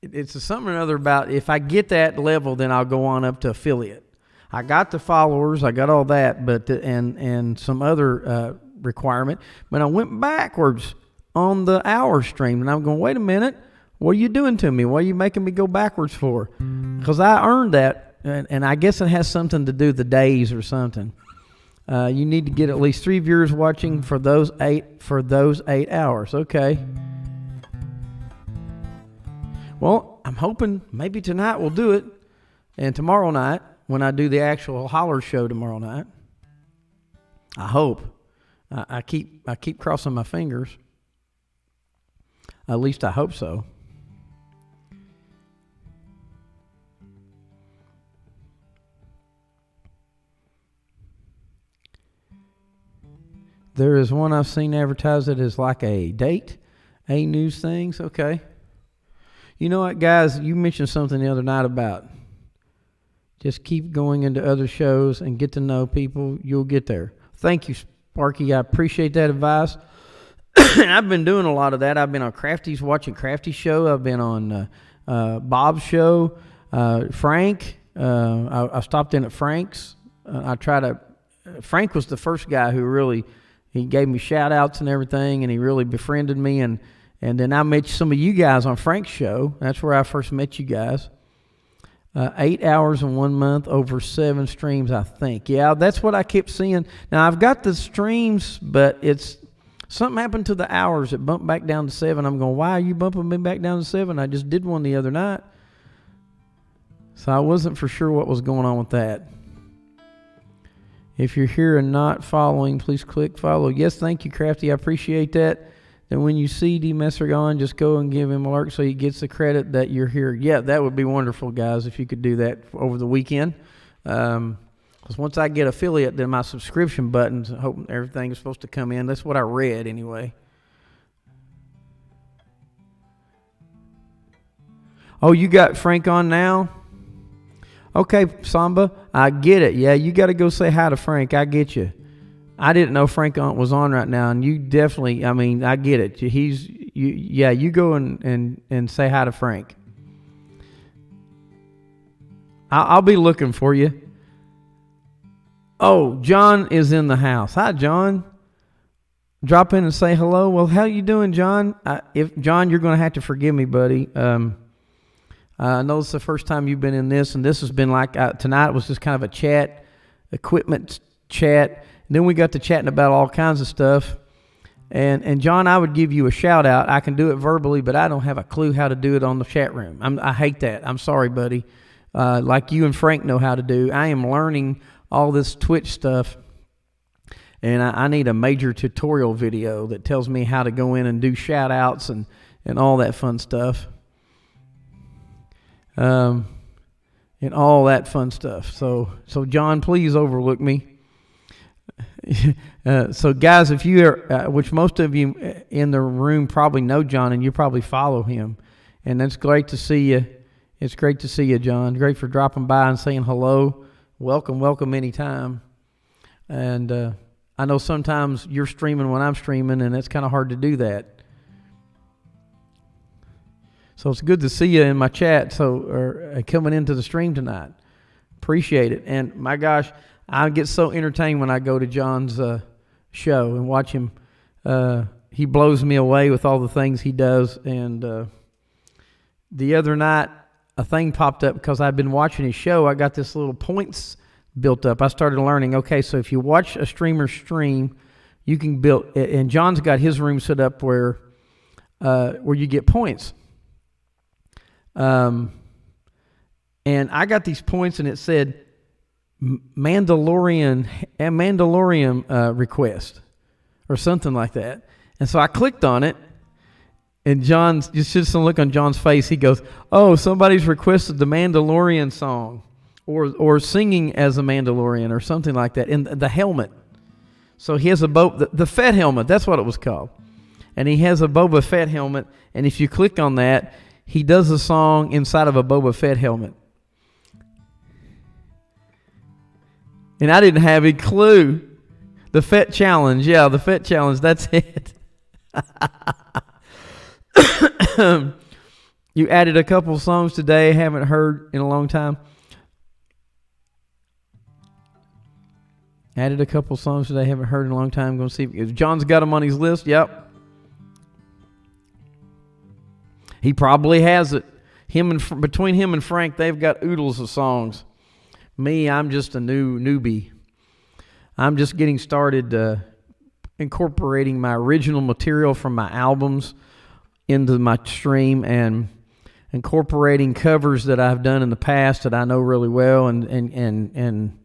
It's something or another about if I get that level, then I'll go on up to affiliate. I got the followers, I got all that, but and some other requirement, but I went backwards on the hour stream, and I'm going, wait a minute, what are you doing to me? What are you making me go backwards for? Because I earned that, and I guess it has something to do with the days or something. You need to get at least 3 viewers watching for those 8 hours. Okay. Well, I'm hoping maybe tonight we'll do it, and tomorrow night when I do the actual Hollar show tomorrow night. I hope. I keep crossing my fingers. At least I hope so. There is one I've seen advertised that is like a news things. Okay. You know what, guys? You mentioned something the other night about just keep going into other shows and get to know people. You'll get there. Thank you, Sparky. I appreciate that advice. And I've been doing a lot of that. I've been on Crafty's, watching Crafty's show. I've been on Bob's show. Frank. I stopped in at Frank's. Frank was the first guy who really he gave me shout outs and everything, and he really befriended me. And then I met some of you guys on Frank's show. That's where I first met you guys. 8 hours in 1 month, over 7 streams, I think. Yeah, that's what I kept seeing. Now, I've got the streams, but it's something happened to the hours. It bumped back down to 7. I'm going, why are you bumping me back down to 7? I just did one the other night. So I wasn't for sure what was going on with that. If you're here and not following, please click follow. Yes, thank you, Crafty. I appreciate that. Then when you see D. Messergon, just go and give him an alert so he gets the credit that you're here. Yeah, that would be wonderful, guys, if you could do that over the weekend. Because once I get affiliate, then my subscription buttons, I hope everything is supposed to come in. That's what I read anyway. Oh, you got Frank on now? Okay, Samba, I get it. Yeah, you got to go say hi to Frank. I get you. I didn't know Frank was on right now, and you definitely, I mean, I get it. You go and say hi to Frank. I'll be looking for you. Oh, John is in the house. Hi, John. Drop in and say hello. Well, how you doing, John? If John, you're going to have to forgive me, buddy. I know it's the first time you've been in this, and this has been like tonight was just kind of a chat, equipment chat. And then we got to chatting about all kinds of stuff. And John, I would give you a shout out. I can do it verbally, but I don't have a clue how to do it on the chat room. I hate that. I'm sorry, buddy. Like you and Frank know how to do. I am learning all this Twitch stuff, and I need a major tutorial video that tells me how to go in and do shout outs and all that fun stuff. And all that fun stuff. So John, please overlook me. So guys, if you are, which most of you in the room probably know John, and you probably follow him, and that's great to see you. It's great to see you, John. Great for dropping by and saying hello. Welcome anytime. And I know sometimes you're streaming when I'm streaming, and it's kind of hard to do that. So it's good to see you in my chat. Or coming into the stream tonight. Appreciate it. And my gosh, I get so entertained when I go to John's show and watch him. He blows me away with all the things he does. And the other night, a thing popped up because I'd been watching his show. I got this little points built up. I started learning, okay, so if you watch a streamer stream, you can build, and John's got his room set up where you get points. And I got these points, and it said Mandalorian request or something like that. And so I clicked on it, and John's, just some look on John's face. He goes, "Oh, somebody's requested the Mandalorian song, or singing as a Mandalorian, or something like that." In the helmet, so he has the Fett helmet. That's what it was called, and he has a Boba Fett helmet. And if you click on that, he does a song inside of a Boba Fett helmet. And I didn't have a clue. The Fett Challenge. Yeah, the Fett Challenge. That's it. You added a couple songs today. Haven't heard in a long time. Added a couple songs today. Haven't heard in a long time. Going to see if John's got them on his list. Yep. He probably has it. Between him and Frank, they've got oodles of songs. Me, I'm just a newbie. I'm just getting started incorporating my original material from my albums into my stream and incorporating covers that I've done in the past that I know really well and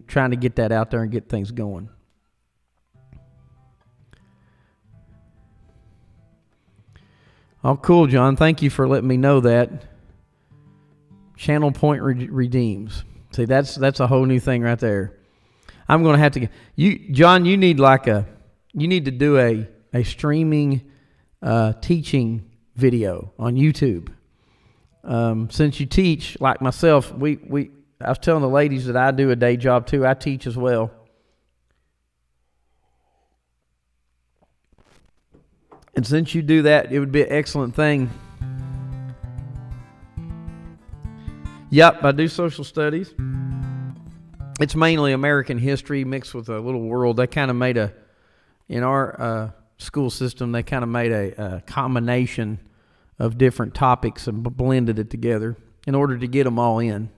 trying to get that out there and get things going. Oh, cool, John. Thank you for letting me know that. Channel point redeems. See, that's a whole new thing right there. I'm going to have to John, you need to do a streaming teaching video on YouTube. Since you teach, like myself, I was telling the ladies that I do a day job too. I teach as well. And since you do that, it would be an excellent thing. Yep, I do social studies. It's mainly American history mixed with a little world. They kind of made in our school system, they kind of made a combination of different topics and blended it together in order to get them all in.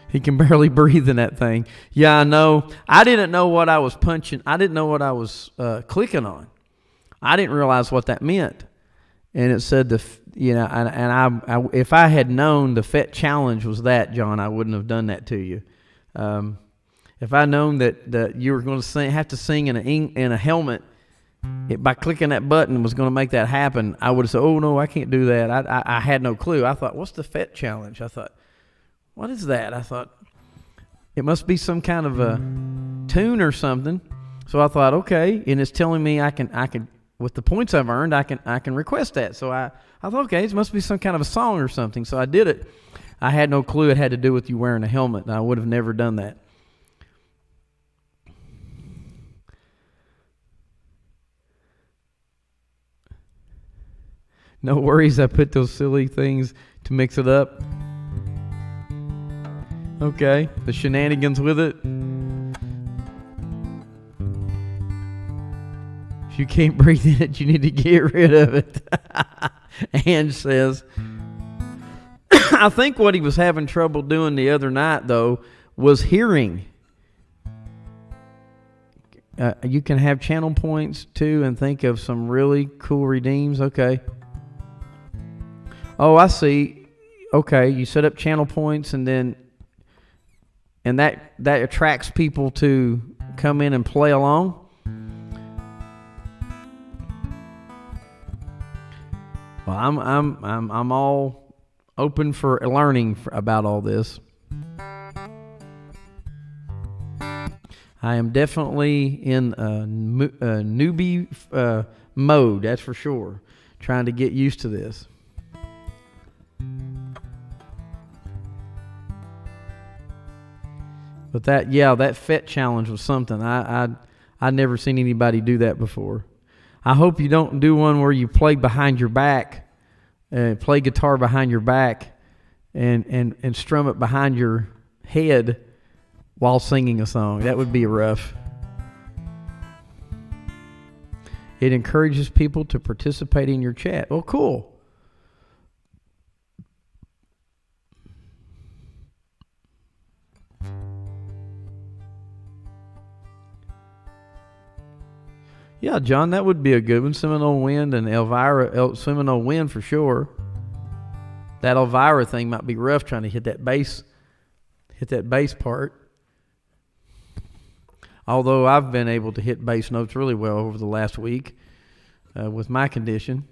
He can barely breathe in that thing. Yeah, I know. I didn't know what I was punching. I didn't know what I was clicking on. I didn't realize what that meant. And it said if I had known the FET challenge was that, John, I wouldn't have done that to you. If I'd known that you were going to have to sing in a helmet, by clicking that button was going to make that happen, I would have said, "Oh no, I can't do that." I had no clue. I thought, "What's the FET challenge?" I thought, "What is that?" I thought it must be some kind of a tune or something. So I thought, okay, and it's telling me I can with the points I've earned, I can request that. So I thought, okay, it must be some kind of a song or something. So I did it. I had no clue it had to do with you wearing a helmet, and I would have never done that. No worries, I put those silly things to mix it up. Okay, the shenanigans with it. If you can't breathe in it, you need to get rid of it. Ange says, I think what he was having trouble doing the other night, though, was hearing. You can have channel points, too, and think of some really cool redeems. Okay. Oh, I see. Okay, you set up channel points, and that attracts people to come in and play along. Well, I'm all open for learning about all this. I am definitely in a newbie mode, that's for sure. Trying to get used to this. But that FET challenge was something. I'd never seen anybody do that before. I hope you don't do one where you play behind your back, play guitar behind your back, and strum it behind your head while singing a song. That would be rough. It encourages people to participate in your chat. Oh, cool. Yeah, John, that would be a good one. Seminole Wind and Elvira, Seminole Wind for sure. That Elvira thing might be rough trying to hit that bass part. Although I've been able to hit bass notes really well over the last week with my condition.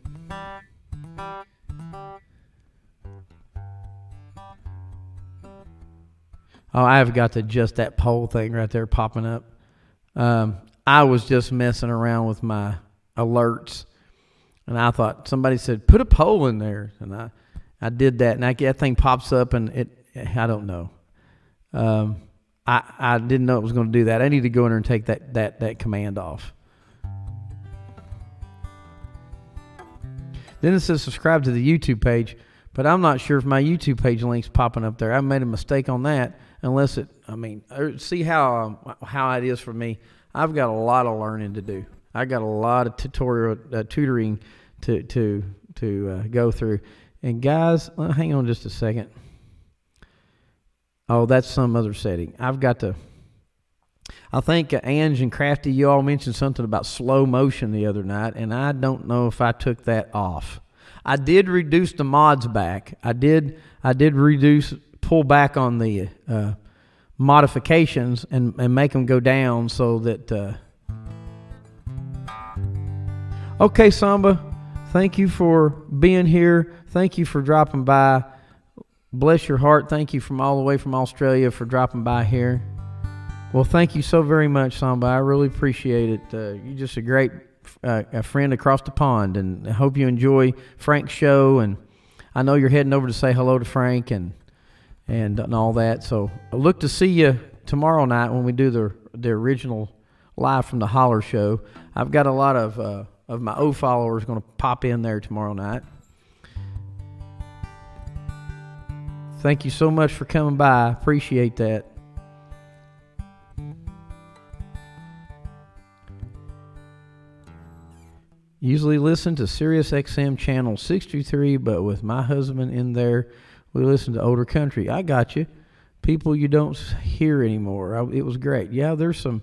Oh, I have got to adjust that pole thing right there popping up. I was just messing around with my alerts, and I thought somebody said put a poll in there, and I did that, and that thing pops up, and I don't know. I didn't know it was going to do that. I need to go in there and take that command off. Then it says subscribe to the YouTube page, but I'm not sure if my YouTube page link's popping up there. I made a mistake on that, unless see how it is for me. I've got a lot of learning to do. I got a lot of tutoring to go through. And guys, hang on just a second. Oh, that's some other setting. I think Ange and Crafty, you all mentioned something about slow motion the other night, and I don't know if I took that off. I did reduce the mods back. I did pull back on the modifications and make them go down so that okay, Samba, thank you for being here. Thank you for dropping by. Bless your heart. Thank you from all the way from Australia for dropping by here. Well, thank you so very much, Samba. I really appreciate it. You're just a great a friend across the pond, and I hope you enjoy Frank's show, and I know you're heading over to say hello to Frank and all that. So I look to see you tomorrow night when we do the original live from the Hollar show. I've got a lot of my old followers going to pop in there tomorrow night. Thank you so much for coming by. I appreciate that. Usually listen to Sirius XM channel 63, but with my husband in there, we listen to older country. I got you. People you don't hear anymore. It was great. Yeah, there's some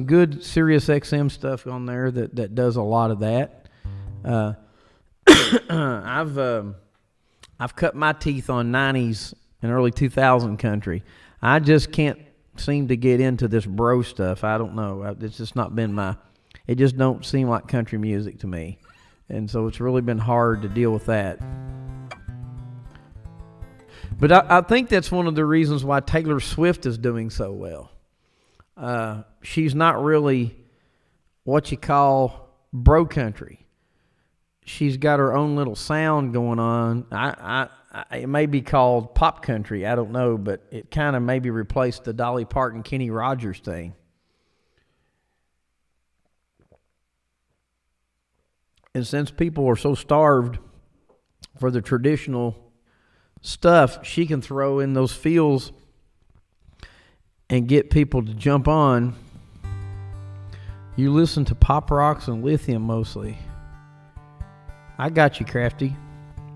good Sirius XM stuff on there that does a lot of that. I've cut my teeth on 90s and early 2000 country. I just can't seem to get into this bro stuff. I don't know. It's just not been it just don't seem like country music to me. And so it's really been hard to deal with that. But I think that's one of the reasons why Taylor Swift is doing so well. She's not really what you call bro country. She's got her own little sound going on. It may be called pop country. I don't know, but it kind of maybe replaced the Dolly Parton, Kenny Rogers thing. And since people are so starved for the traditional stuff, she can throw in those feels and get people to jump on. You listen to pop rocks and lithium mostly. I got you, Crafty.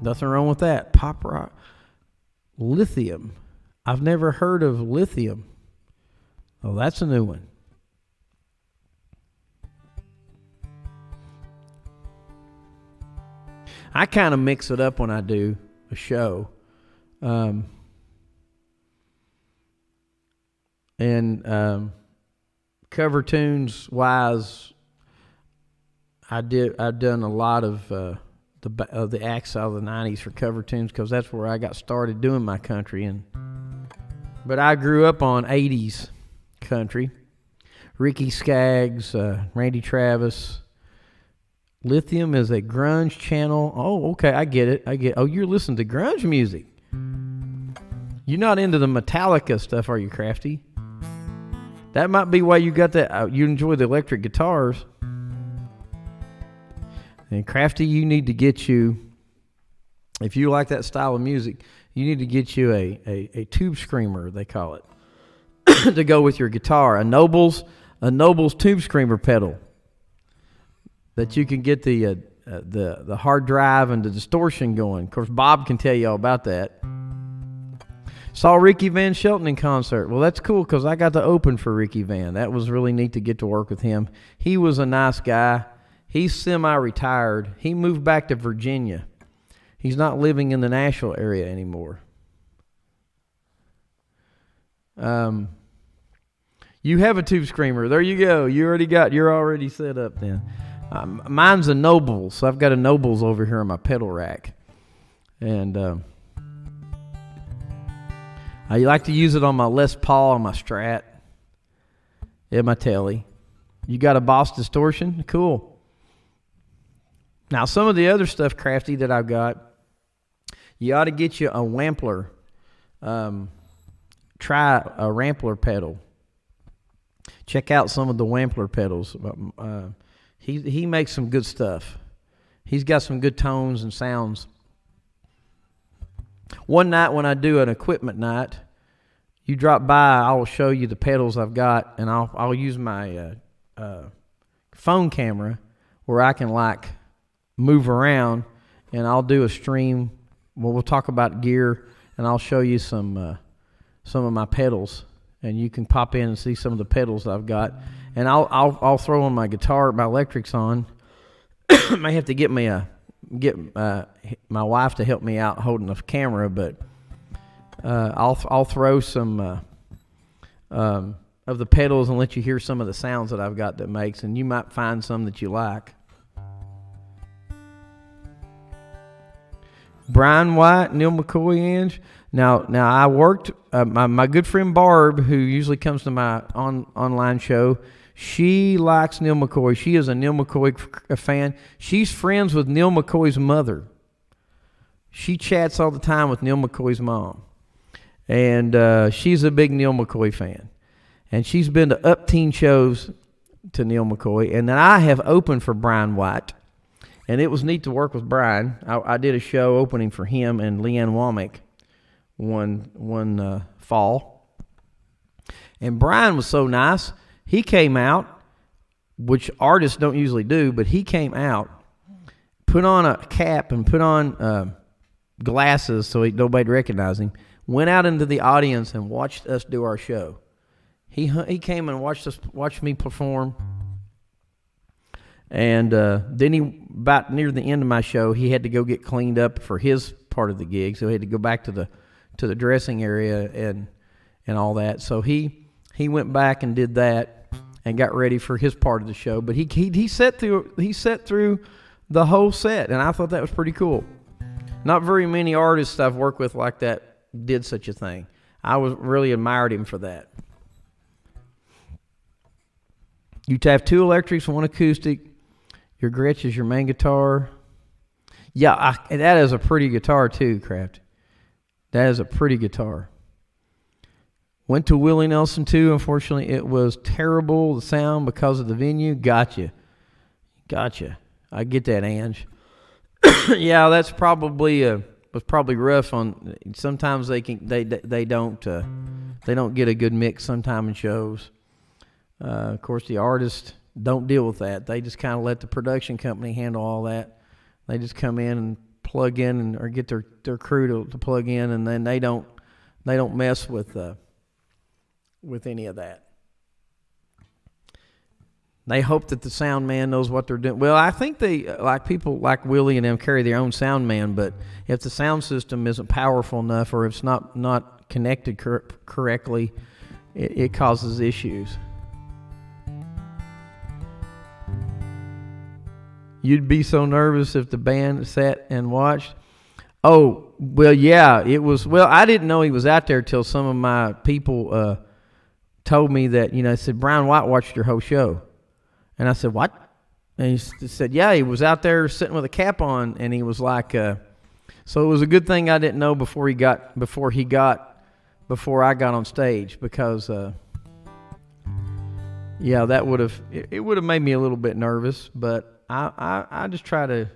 Nothing wrong with that. Pop rock. Lithium. I've never heard of lithium. Oh, that's a new one. I kind of mix it up when I do a show. Cover tunes wise, I've done a lot of the acts out of the 90s for cover tunes because that's where I got started doing my country. But I grew up on 80s country. Ricky Skaggs, Randy Travis. Lithium is a grunge channel. Oh, okay, I get it. Oh, you're listening to grunge music. You're not into the Metallica stuff, are you, Crafty? That might be why you got that. You enjoy the electric guitars. And Crafty, you need to get you, if you like that style of music, you need to get you a tube screamer, they call it, to go with your guitar. A Noble's tube screamer pedal. That you can get the hard drive and the distortion going. Of course, Bob can tell you all about that. Saw Ricky Van Shelton in concert. Well, that's cool because I got to open for Ricky Van. That was really neat to get to work with him. He was a nice guy. He's semi-retired. He moved back to Virginia. He's not living in the Nashville area anymore. You have a tube screamer. There you go. You're already set up then. Mine's a Noble, so I've got a Nobles over here on my pedal rack. And I like to use it on my Les Paul and my Strat. And my Telly. You got a Boss distortion? Cool. Now, some of the other stuff, Crafty, that I've got, you ought to get you a Wampler. Try a Rampler pedal. Check out some of the Wampler pedals. He makes some good stuff. He's got some good tones and sounds. One night when I do an equipment night, you drop by, I'll show you the pedals I've got, and I'll use my phone camera where I can move around, and I'll do a stream. Well, we'll talk about gear, and I'll show you some of my pedals, and you can pop in and see some of the pedals I've got. And I'll throw on my guitar, my electrics on. I may have to get my wife to help me out holding the camera, but I'll throw some of the pedals and let you hear some of the sounds that I've got that makes, and you might find some that you like. Brian White, Neil McCoy, Ange. Now I worked, my good friend Barb, who usually comes to my online show, she likes Neil McCoy. She is a Neil McCoy fan. She's friends with Neil McCoy's mother. She chats all the time with Neil McCoy's mom. And she's a big Neil McCoy fan. And she's been to up-teen shows to Neil McCoy. And then I have opened for Brian White. And it was neat to work with Brian. I did a show opening for him and Leanne Womack one fall. And Brian was so nice. He came out, which artists don't usually do, but he came out, put on a cap and put on glasses so nobody'd recognize him, went out into the audience and watched us do our show. He came and watched me perform. And then about near the end of my show, he had to go get cleaned up for his part of the gig, so he had to go back to the dressing area and all that. So he went back and did that and got ready for his part of the show. But he sat through the whole set, and I thought that was pretty cool. Not very many artists I've worked with like that did such a thing. I really admired him for that. You have 2 electrics, 1 acoustic. Your Gretsch is your main guitar. Yeah, that is a pretty guitar too, Kraft. That is a pretty guitar. Went to Willie Nelson too. Unfortunately, it was terrible, the sound, because of the venue. Gotcha. I get that, Ange. Yeah, that's probably was probably rough on. Sometimes they don't get a good mix sometime in shows. Of course, the artists don't deal with that. They just kind of let the production company handle all that. They just come in and plug in or get their crew to plug in, and then they don't mess with any of that. They hope that the sound man knows what they're doing. Well, I think people like Willie and them carry their own sound man, but if the sound system isn't powerful enough or if it's not connected correctly, it causes issues. You'd be so nervous if the band sat and watched. Oh, well, yeah, it was. Well, I didn't know he was out there till some of my people told me that, they said, Brian White watched your whole show. And I said, what? And he said, yeah, he was out there sitting with a cap on, and he was like, so it was a good thing I didn't know before I got on stage, because, yeah, that would have made me a little bit nervous, but I just try to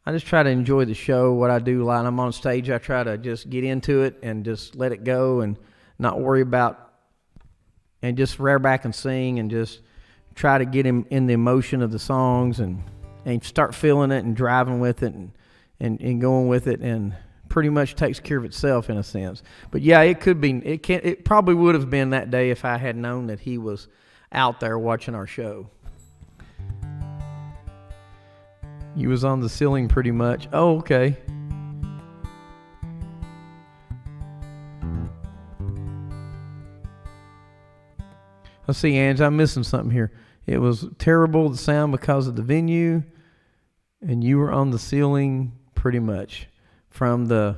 enjoy the show. What I do while I'm on stage, I try to just get into it and just let it go and not worry about, and just rear back and sing and just try to get him in the emotion of the songs and start feeling it and driving with it and going with it, and pretty much takes care of itself in a sense. But yeah, it probably would have been that day if I had known that he was out there watching our show. You was on the ceiling pretty much. Oh, okay. Let's see, Ange, I'm missing something here. It was terrible, the sound, because of the venue, and you were on the ceiling pretty much. From the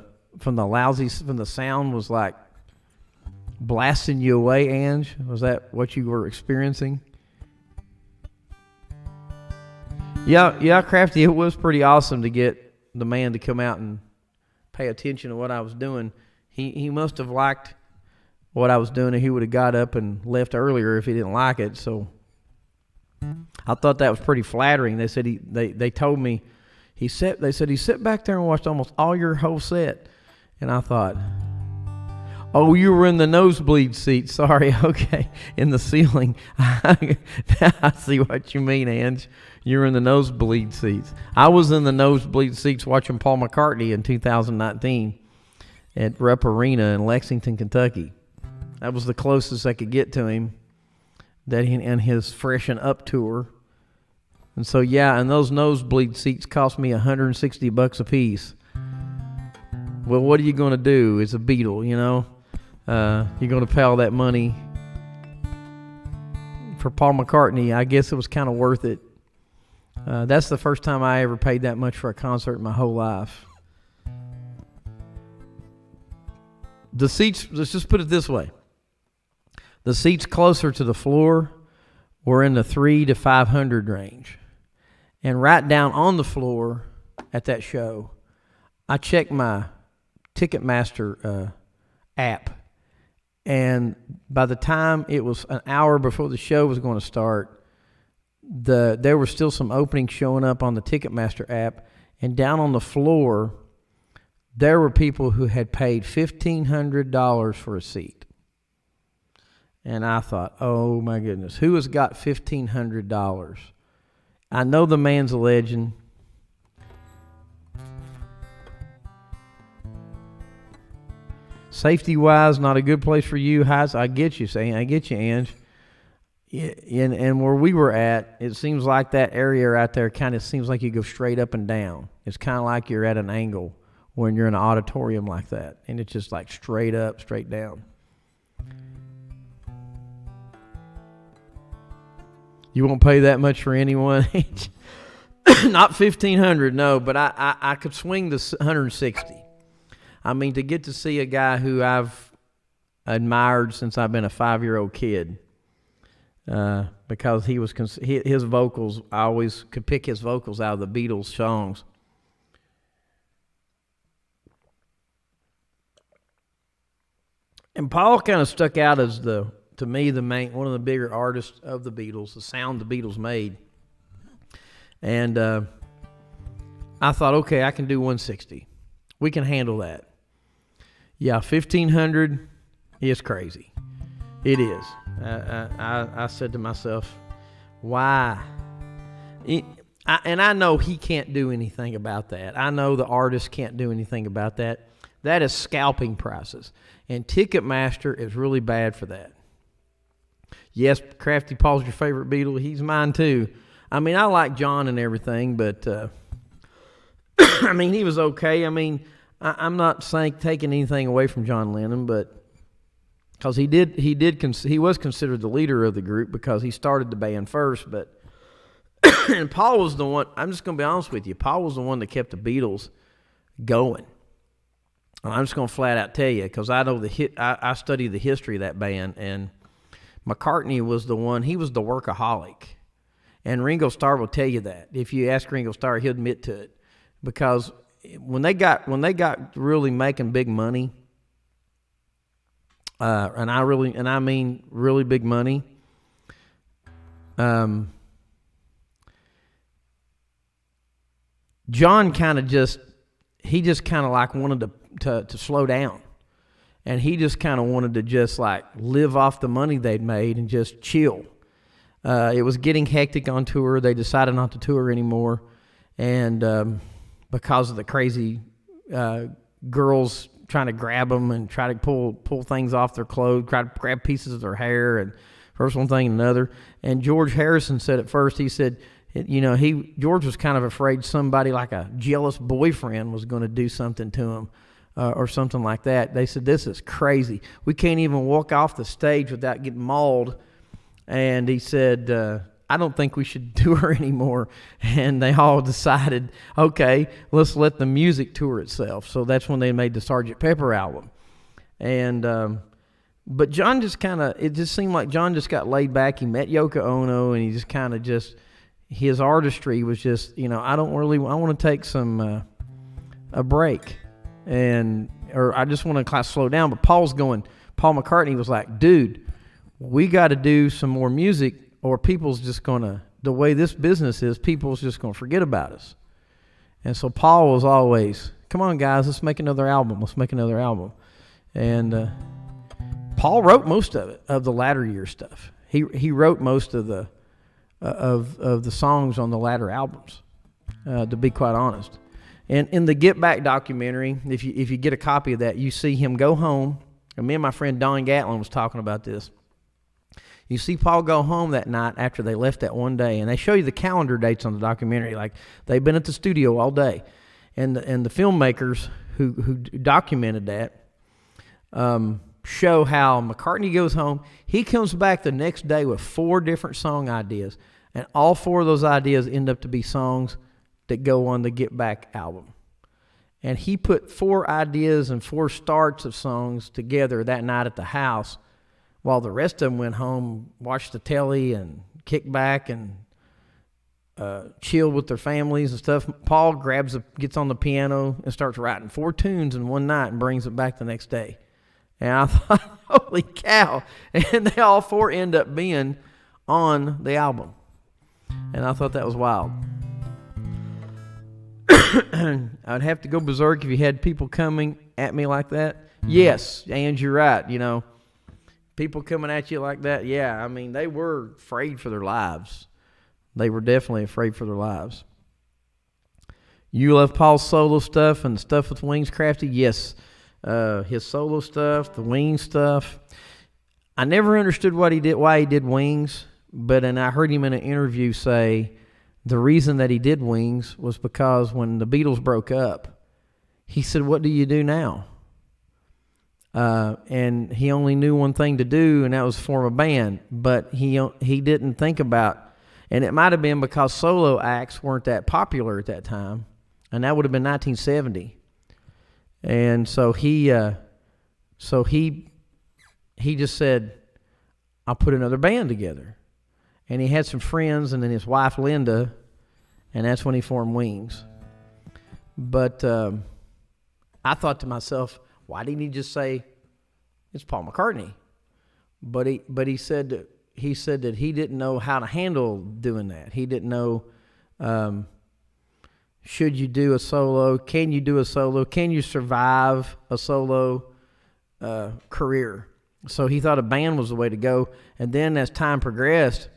sound was like blasting you away, Ange. Was that what you were experiencing? Yeah, Crafty, it was pretty awesome to get the man to come out and pay attention to what I was doing. He must have liked what I was doing, and he would have got up and left earlier if he didn't like it. So I thought that was pretty flattering. They said they told me he sat back there and watched almost all your whole set, and I thought, oh, you were in the nosebleed seat. Sorry, okay, in the ceiling. I see what you mean, Ange. You were in the nosebleed seats. I was in the nosebleed seats watching Paul McCartney in 2019 at Rupp Arena in Lexington, Kentucky. That was the closest I could get to him in his Freshen Up tour. And so, yeah, and those nosebleed seats cost me $160 a piece. Well, what are you going to do? It's a Beatle, you're going to pay all that money for Paul McCartney. I guess it was kind of worth it. That's the first time I ever paid that much for a concert in my whole life. The seats, let's just put it this way. The seats closer to the floor were in the 300 to 500 range. And right down on the floor at that show, I checked my Ticketmaster app. And by the time it was an hour before the show was going to start, there were still some openings showing up on the Ticketmaster app. And down on the floor, there were people who had paid $1,500 for a seat. And I thought, oh my goodness, who has got $1,500? I know the man's a legend. Safety-wise, not a good place for you. I get you, saying I get you, Ange. Yeah, and where we were at, it seems like that area right there kind of seems like you go straight up and down. It's kind of like you're at an angle when you're in an auditorium like that, and it's just like straight up, straight down. You won't pay that much for anyone. Not $1,500, no, but I could swing the $160. I mean, to get to see a guy who I've admired since I've been a 5-year-old kid, because his vocals, I always could pick his vocals out of the Beatles songs. And Paul kind of stuck out as to me, one of the bigger artists of the Beatles, the sound the Beatles made. And I thought, okay, I can do 160. We can handle that. Yeah, 1,500 is crazy. It is. I said to myself, why? And I know he can't do anything about that. I know the artist can't do anything about that. That is scalping prices. And Ticketmaster is really bad for that. Yes, Crafty Paul's your favorite Beatle. He's mine too. I mean, I like John and everything, but I mean, he was okay. I mean, I'm not saying taking anything away from John Lennon, but because he was considered the leader of the group because he started the band first. But and Paul was the one. I'm just going to be honest with you. Paul was the one that kept the Beatles going. And I'm just going to flat out tell you because I know I studied the history of that band, and McCartney was the one. He was the workaholic, and Ringo Starr will tell you that. If you ask Ringo Starr, he'll admit to it, because when they got really making big money, and I mean really big money, John kind of just like wanted to slow down, and he just kind of wanted to just like live off the money they'd made and just chill. It was getting hectic on tour. They decided not to tour anymore, and because of the crazy girls trying to grab them and try to pull things off their clothes, try to grab pieces of their hair, and first one thing and another. And George Harrison said at first, he said, George was kind of afraid somebody like a jealous boyfriend was going to do something to him or something like that. They said, this is crazy. We can't even walk off the stage without getting mauled. And he said, I don't think we should tour anymore. And they all decided, okay, let's let the music tour itself. So that's when they made the Sgt. Pepper album. And but John it just seemed like John just got laid back. He met Yoko Ono, and he just kind of his artistry was just, I want to take a break, or I just want to slow down. But Paul McCartney was like, dude, we got to do some more music, or people's just going to, the way this business is, people's just going to forget about us. And so Paul was always, come on guys, let's make another album. And Paul wrote most of it, of the latter year stuff. He wrote most of the songs on the latter albums, to be quite honest. And in the Get Back documentary, if you get a copy of that, you see him go home. And me and my friend Don Gatlin was talking about this. You see Paul go home that night after they left that one day, and they show you the calendar dates on the documentary. Like, they've been at the studio all day, and the filmmakers who documented that show how McCartney goes home. He comes back the next day with 4 different song ideas, and all 4 of those ideas end up to be songs that go on the Get Back album. And he put 4 ideas and 4 starts of songs together that night at the house, while the rest of them went home, watched the telly, and kicked back and chilled with their families and stuff. Paul gets on the piano and starts writing 4 tunes in one night and brings it back the next day. And I thought, holy cow. And they all 4 end up being on the album. And I thought that was wild. I'd have to go berserk if you had people coming at me like that. Yes, and you're right. People coming at you like that. Yeah, I mean, they were afraid for their lives. They were definitely afraid for their lives. You love Paul's solo stuff and stuff with Wings Crafty? Yes. His solo stuff, the Wings stuff. I never understood why he did Wings, but and I heard him in an interview say the reason that he did Wings was because when the Beatles broke up, he said, "What do you do now?" And he only knew one thing to do, and that was form a band. But he didn't think about, and it might have been because solo acts weren't that popular at that time, and that would have been 1970. And so he just said, "I'll put another band together." And he had some friends, and then his wife Linda, and that's when he formed Wings. But I thought to myself, why didn't he just say it's Paul McCartney? But he said that he didn't know how to handle doing that. He didn't know should you do a solo? Can you do a solo? Can you survive a solo career? So he thought a band was the way to go. And then as time progressed,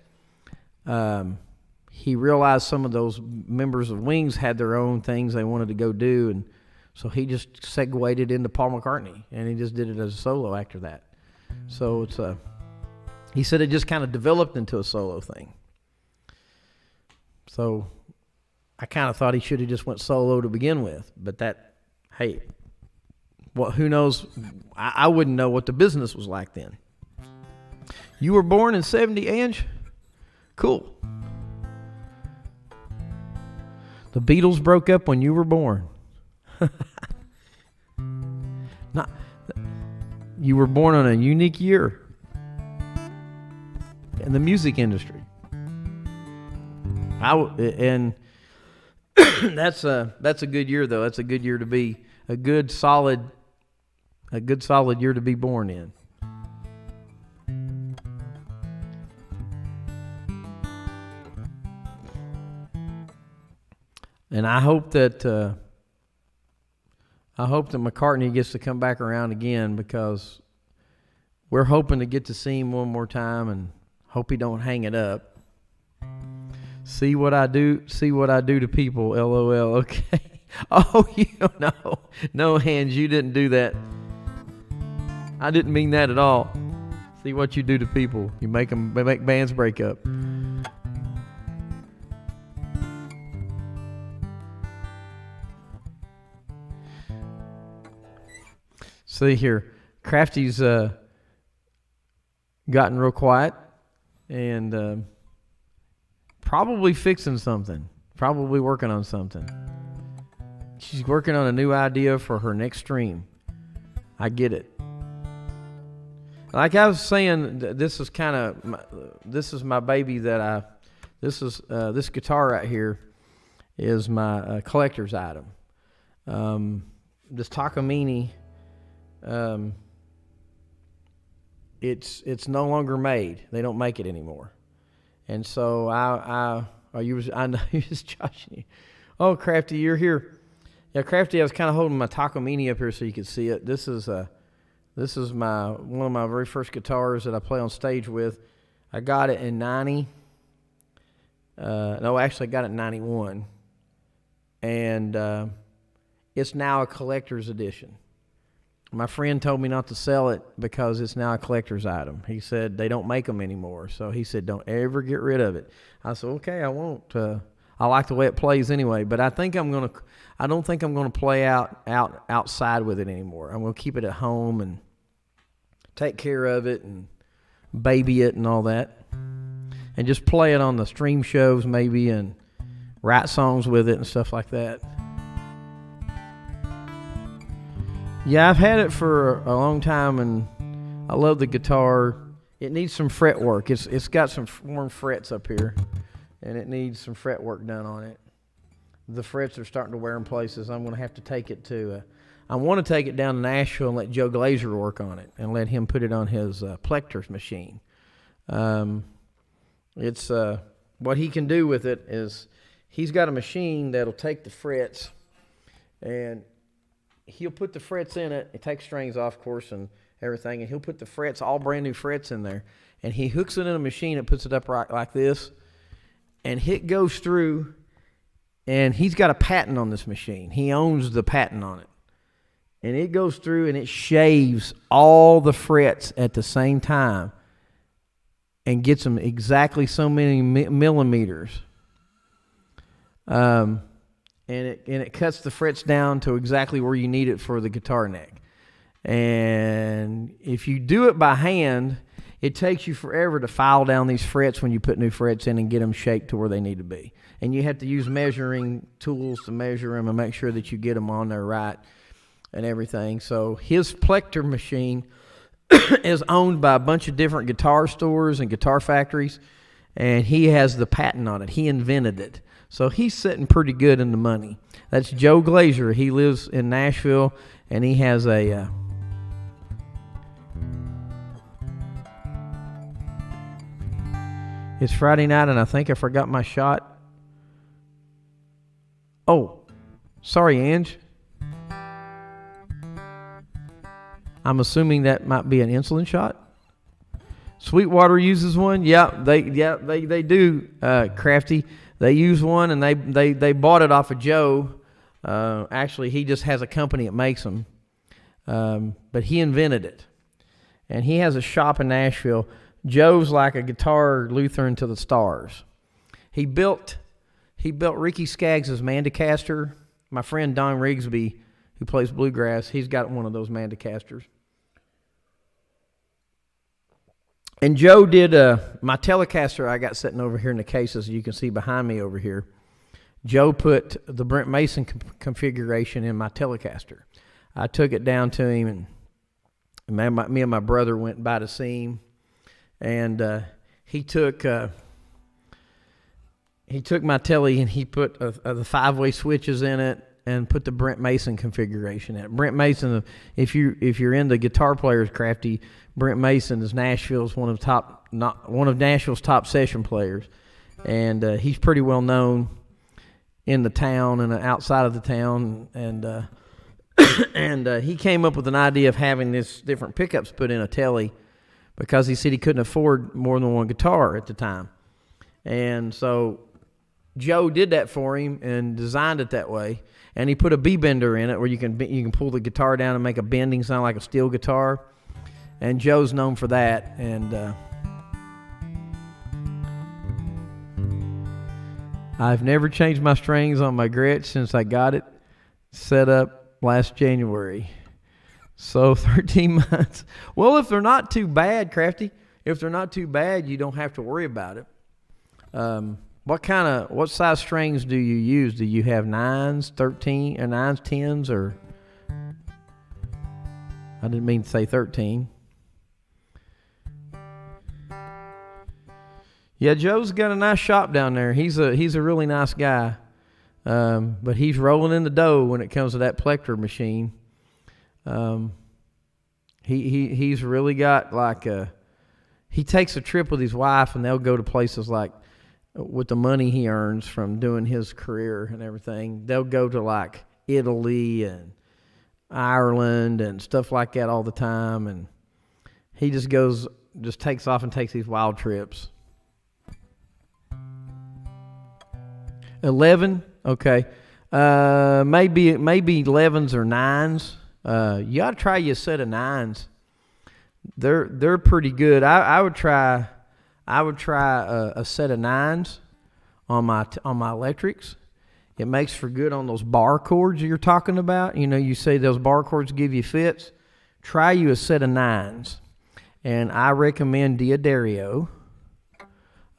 he realized some of those members of Wings had their own things they wanted to go do, and so he just segued it into Paul McCartney, and he just did it as a solo after that. So it's he said it just kind of developed into a solo thing. So I kind of thought he should have just went solo to begin with, but who knows? I wouldn't know what the business was like then. You were born in 70, Ange? Cool. The Beatles broke up when you were born. You were born on a unique year in the music industry. And that's a good year though. That's a good year to be a good solid year to be born in. And I hope that McCartney gets to come back around again, because we're hoping to get to see him one more time, and hope he don't hang it up. See what I do to people, LOL. Okay. Oh, no, Hands, you didn't do that. I didn't mean that at all. See what you do to people. You make bands break up. See here, Crafty's gotten real quiet and probably fixing something, probably working on something. She's working on a new idea for her next stream. I get it. Like I was saying, this is my baby this guitar right here is my collector's item. This Takamine. It's no longer made. They don't make it anymore, and so I know you was joshing you. Oh, Crafty, you're here. Yeah, Crafty, I was kind of holding my Takamine up here so you could see it. This is one of my very first guitars that I play on stage with. I got it in 90. No, actually, I got it in 91, and it's now a collector's edition. My friend told me not to sell it because it's now a collector's item. He said they don't make them anymore. So he said, don't ever get rid of it. I said, okay, I won't. I like the way it plays anyway, but I don't think I'm going to play outside with it anymore. I'm going to keep it at home and take care of it and baby it and all that. And just play it on the stream shows maybe and write songs with it and stuff like that. Yeah, I've had it for a long time, and I love the guitar. It needs some fret work. It's got some worn frets up here, and it needs some fret work done on it. The frets are starting to wear in places. I'm going to have to take it to. I want to take it down to Nashville and let Joe Glazer work on it, and let him put it on his Plector's machine. It's what he can do with it is he's got a machine that'll take the frets And he'll put the frets in it. It takes strings off, of course, and everything. And he'll put the frets, all brand new frets in there. And he hooks it in a machine and puts it up right like this. And it goes through, and he's got a patent on this machine. He owns the patent on it. And it goes through and it shaves all the frets at the same time and gets them exactly so many millimeters. And it cuts the frets down to exactly where you need it for the guitar neck. And if you do it by hand, it takes you forever to file down these frets when you put new frets in and get them shaped to where they need to be. And you have to use measuring tools to measure them and make sure that you get them on there right and everything. So his plector machine is owned by a bunch of different guitar stores and guitar factories, and he has the patent on it. He invented it. So he's sitting pretty good in the money. That's Joe Glazier. He lives in Nashville, and he has a... It's Friday night, and I think I forgot my shot. Oh, sorry, Ange. I'm assuming that might be an insulin shot. Sweetwater uses one. Yeah, they do. Crafty, they use one, and they bought it off of Joe. Actually, he just has a company that makes them, but he invented it, and he has a shop in Nashville. Joe's like a guitar Lutheran to the stars. He built Ricky Skaggs' Mandocaster. My friend Don Rigsby, who plays bluegrass, he's got one of those Mandocasters. And Joe did my Telecaster I got sitting over here in the cases you can see behind me over here. Joe put the Brent Mason configuration in my Telecaster. I took it down to him, and me and my brother went by to see him. And he took my telly and he put the 5-way switches in it and put the Brent Mason configuration in it. Brent Mason, if you're into guitar players, Crafty, Brent Mason is Nashville's one of Nashville's top session players, and he's pretty well known in the town and outside of the town. And and he came up with an idea of having this different pickups put in a telly, because he said he couldn't afford more than one guitar at the time. And so Joe did that for him and designed it that way. And he put a B-bender in it where you can pull the guitar down and make a bending sound like a steel guitar. And Joe's known for that. And I've never changed my strings on my Gretsch since I got it set up last January. So 13 months. Well, if they're not too bad, Crafty, if they're not too bad, you don't have to worry about it. What size strings do you use? Do you have 9s, 13, or 9s, 10s, or? I didn't mean to say 13. Yeah, Joe's got a nice shop down there. He's a really nice guy, but he's rolling in the dough when it comes to that plector machine. He's really got like he takes a trip with his wife and they'll go to places like, with the money he earns from doing his career and everything, they'll go to like Italy and Ireland and stuff like that all the time, and he just takes off and takes these wild trips. 11, okay, maybe 11s or 9s. You ought to try you a set of 9s. They're pretty good. I would try a set of 9s on my electrics. It makes for good on those bar chords you're talking about. You know, you say those bar chords give you fits. Try you a set of 9s, and I recommend Diodario.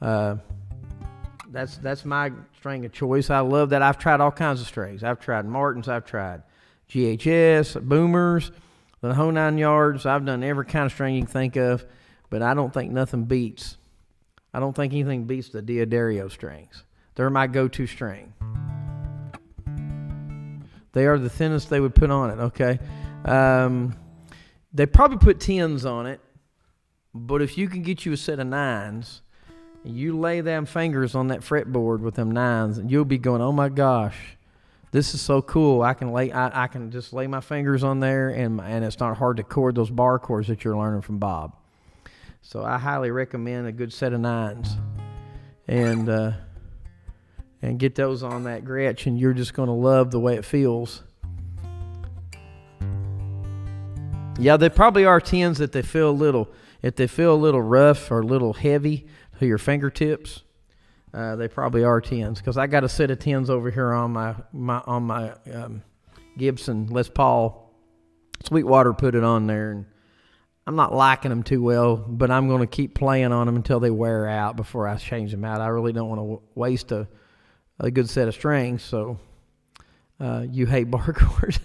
That's my string of choice. I love that. I've tried all kinds of strings. I've tried Martins. I've tried GHS, Boomers, the whole 9 yards. I've done every kind of string you can think of, but I don't think anything beats the Diodario strings. They're my go-to string. They are the thinnest they would put on it, okay? They probably put 10s on it, but if you can get you a set of 9s, and you lay them fingers on that fretboard with them 9s, and you'll be going, oh my gosh, This is so cool. I can just lay my fingers on there, and it's not hard to chord those bar chords that you're learning from Bob. So I highly recommend a good set of 9s, and get those on that Gretsch, and you're just going to love the way it feels. Yeah, they probably are 10s that they feel a little, if they feel a little rough or a little heavy to your fingertips. They probably are 10s, because I got a set of 10s over here on my Gibson Les Paul. Sweetwater put it on there, and I'm not liking them too well, but I'm going to keep playing on them until they wear out before I change them out. I really don't want to waste a good set of strings. So you hate bar chords.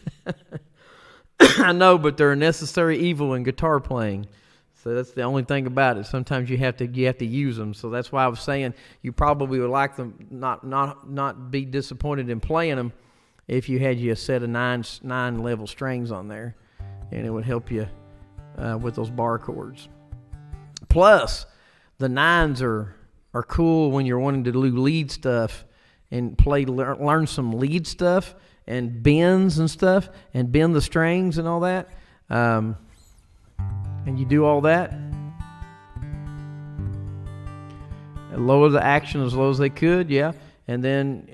I know, but they're a necessary evil in guitar playing. So that's the only thing about it. Sometimes you have to use them. So that's why I was saying you probably would like them, not be disappointed in playing them if you had a set of nine level strings on there, and it would help you with those bar chords. Plus, the 9s are cool when you're wanting to do lead stuff and learn some lead stuff and bends and stuff and bend the strings and all that. And you do all that, and lower the action as low as they could, yeah. And then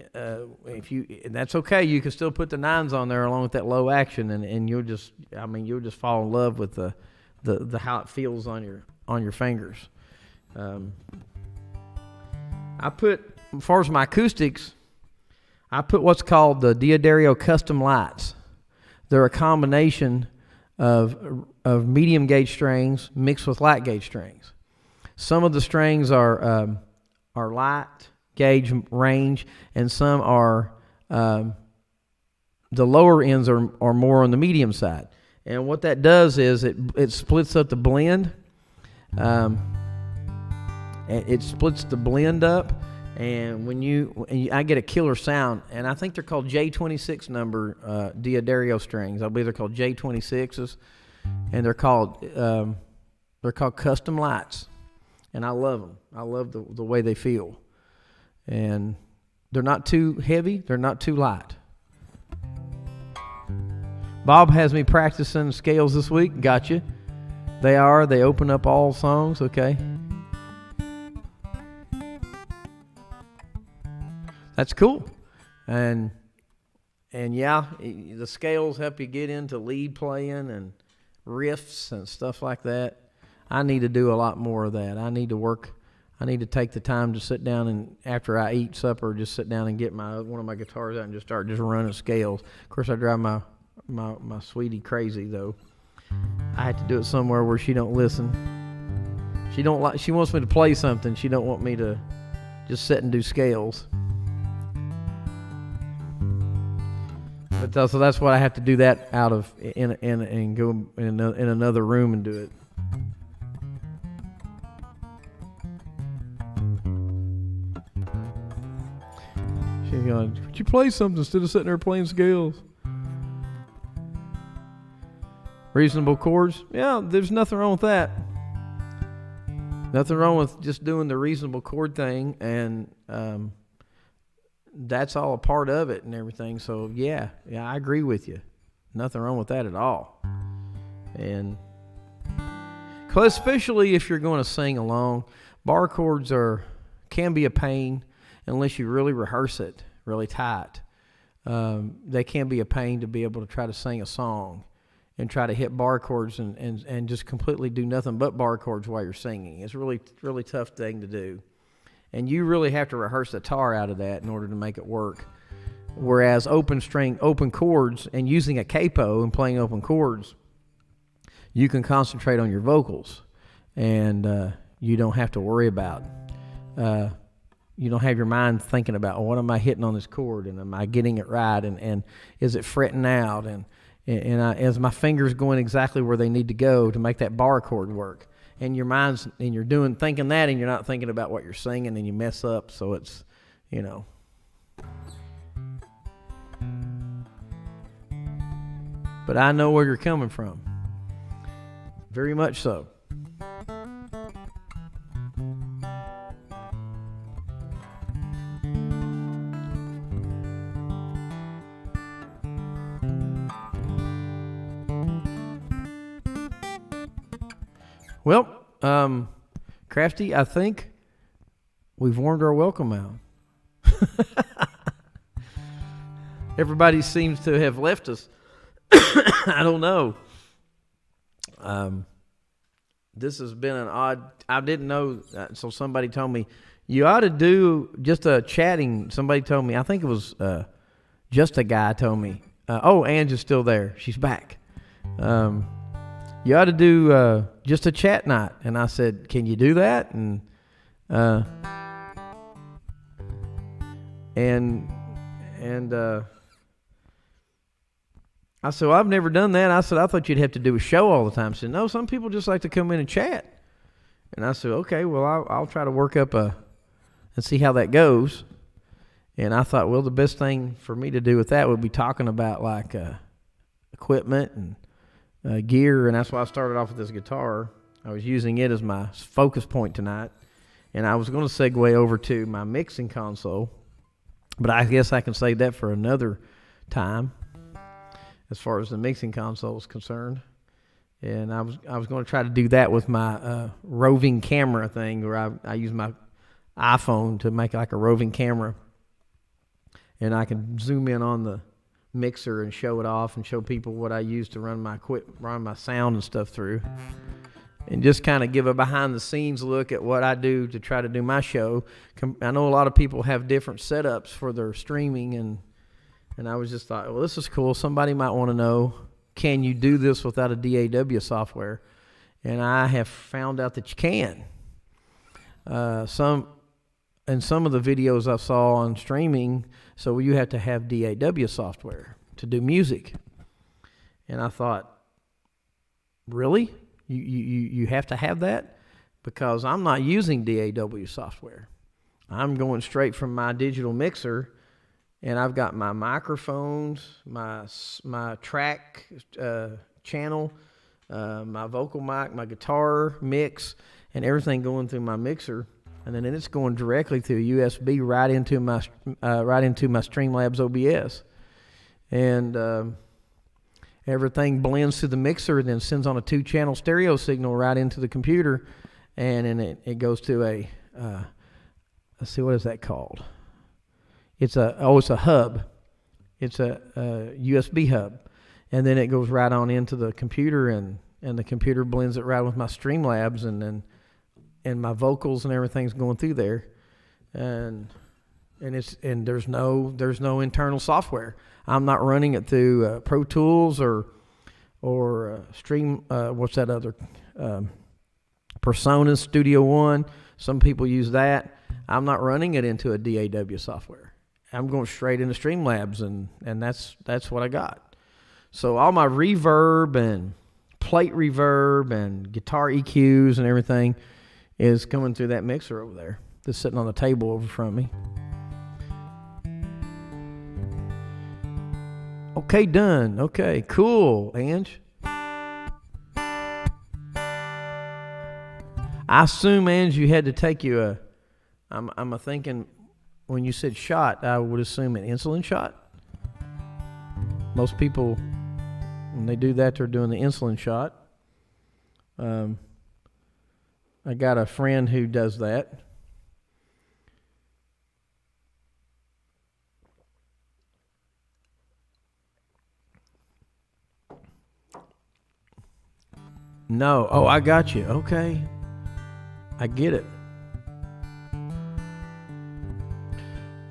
that's okay. You can still put the 9s on there along with that low action, and you'll just fall in love with the how it feels on your fingers. I put, as far as my acoustics, I put what's called the Diodario Custom Lights. They're a combination of medium gauge strings mixed with light gauge strings. Some of the strings are light gauge range, and some are the lower ends are more on the medium side. And what that does is it splits up the blend. It splits the blend up, and I get a killer sound. And I think they're called J26 number Diodario strings. I believe they're called J26s, and they're called custom lights. And I love them. I love the way they feel, and they're not too heavy. They're not too light. Bob has me practicing scales this week. Gotcha. They open up all songs. Okay. That's cool. And yeah, the scales help you get into lead playing and riffs and stuff like that. I need to do a lot more of that. I need to take the time to sit down, and after I eat supper, just sit down and get one of my guitars out and just start running scales. Of course, I drive my sweetie crazy, though. I had to do it somewhere where she don't listen. She wants me to play something. She don't want me to just sit and do scales. But so that's why I have to do that and go in another room and do it. She's going, could you play something instead of sitting there playing scales? Reasonable chords? Yeah, there's nothing wrong with that. Nothing wrong with just doing the reasonable chord thing, and that's all a part of it and everything. So yeah, I agree with you. Nothing wrong with that at all. And especially if you're going to sing along, bar chords can be a pain unless you really rehearse it really tight. They can be a pain to be able to try to sing a song and try to hit bar chords and just completely do nothing but bar chords while you're singing. It's a really, really tough thing to do. And you really have to rehearse the tar out of that in order to make it work. Whereas open chords, and using a capo and playing open chords, you can concentrate on your vocals, and you don't have to worry about. You don't have your mind thinking about, what am I hitting on this chord, and am I getting it right, and is it fretting out, and is my fingers going exactly where they need to go to make that bar chord work. And your mind's, and you're thinking that, and you're not thinking about what you're singing, and you mess up. So it's, But I know where you're coming from. Very much so. Well, Crafty, I think we've warmed our welcome out. Everybody seems to have left us. I don't know. This has been an odd. I didn't know. So somebody told me you ought to do just a chatting. Somebody told me. I think it was just a guy told me. Ange is still there. She's back. You ought to do just a chat night. And I said, can you do that? And I said, well, I've never done that. I said, I thought you'd have to do a show all the time. She said, no, some people just like to come in and chat. And I said, okay, well, I'll try to work up and see how that goes. And I thought, well, the best thing for me to do with that would be talking about like equipment and gear. And that's why I started off with this guitar. I was using it as my focus point tonight. And I was going to segue over to my mixing console. But I guess I can save that for another time, as far as the mixing console is concerned. And I was going to try to do that with my roving camera thing, where I use my iPhone to make like a roving camera, and I can zoom in on the mixer and show it off and show people what I use to run my sound and stuff through, and just kind of give a behind the scenes look at what I do to try to do my show. I know a lot of people have different setups for their streaming, and I was just thought, well, this is cool. Somebody might want to know, can you do this without a DAW software? And I have found out that you can. Some of the videos I saw on streaming, so you have to have DAW software to do music. And I thought, really? You have to have that? Because I'm not using DAW software. I'm going straight from my digital mixer. And I've got my microphones, my track channel, my vocal mic, my guitar mix, and everything going through my mixer, and then it's going directly through USB right into my Streamlabs OBS, and everything blends through the mixer and then sends on a 2-channel stereo signal right into the computer, and then it goes to a let's see, what is that called? It's a hub. It's a USB hub. And then it goes right on into the computer, and the computer blends it right with my Streamlabs, and my vocals and everything's going through there. And there's no internal software. I'm not running it through Pro Tools or Stream what's that other Persona Studio One. Some people use that. I'm not running it into a DAW software. I'm going straight into Streamlabs, and that's what I got. So all my reverb and plate reverb and guitar EQs and everything is coming through that mixer over there that's sitting on the table over from me. Okay, done. Okay, cool, Ange. I assume, Ange, you had to take you I'm thinking, when you said shot, I would assume an insulin shot. Most people, when they do that, they're doing the insulin shot. I got a friend who does that. No. Oh, I got you. Okay. I get it.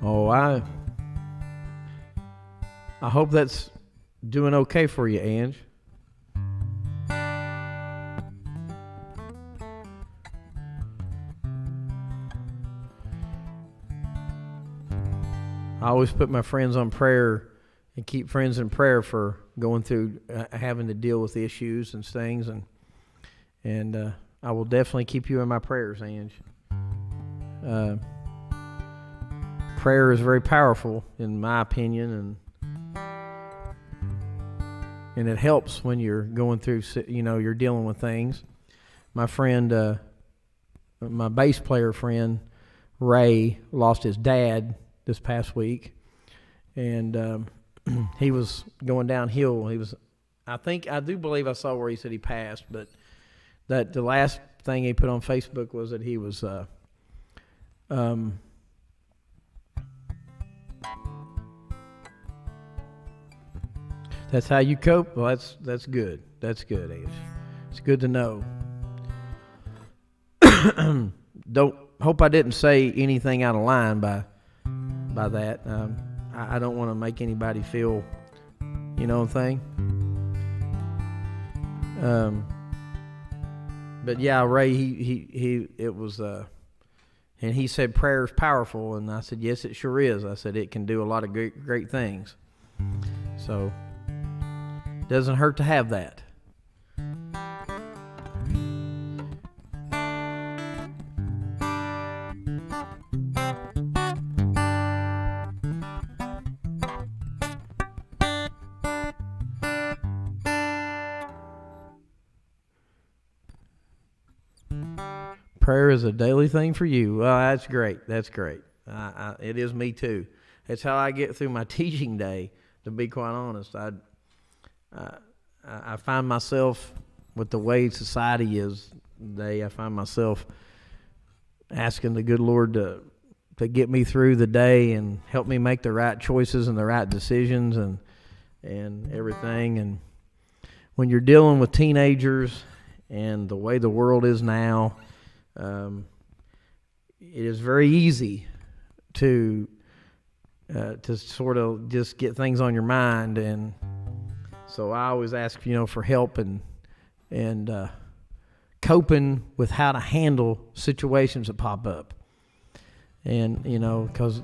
Oh, I hope that's doing okay for you, Ange. I always put my friends on prayer and keep friends in prayer for going through having to deal with issues and things, and I will definitely keep you in my prayers, Ange. Prayer is very powerful, in my opinion, and it helps when you're going through, you're dealing with things. My friend, my bass player friend, Ray, lost his dad this past week, and he was going downhill. I do believe I saw where he said he passed, but that the last thing he put on Facebook was that he was that's how you cope. Well, that's good. That's good, Ace. It's good to know. Don't hope I didn't say anything out of line by that. I don't want to make anybody feel, you know what I'm saying. But yeah, Ray, it was, and he said prayer is powerful, and I said yes, it sure is. I said it can do a lot of great things. So doesn't hurt to have that. Prayer is a daily thing for you. Well, that's great. That's great. It is me too. It's how I get through my teaching day, to be quite honest. I find myself, with the way society is today, I find myself asking the good Lord to get me through the day and help me make the right choices and the right decisions and everything. And when you're dealing with teenagers and the way the world is now, it is very easy to sort of just get things on your mind, and so I always ask, for help and coping with how to handle situations that pop up. And because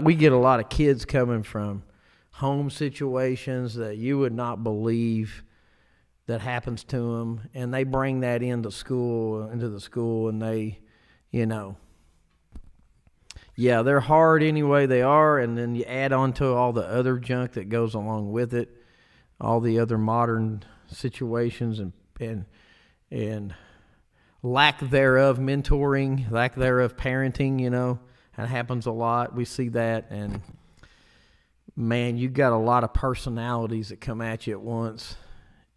we get a lot of kids coming from home situations that you would not believe that happens to them, and they bring that into the school, and they, they're hard anyway they are, and then you add on to all the other junk that goes along with it, all the other modern situations and lack thereof mentoring, lack thereof parenting, that happens a lot. We see that, and man, you got a lot of personalities that come at you at once,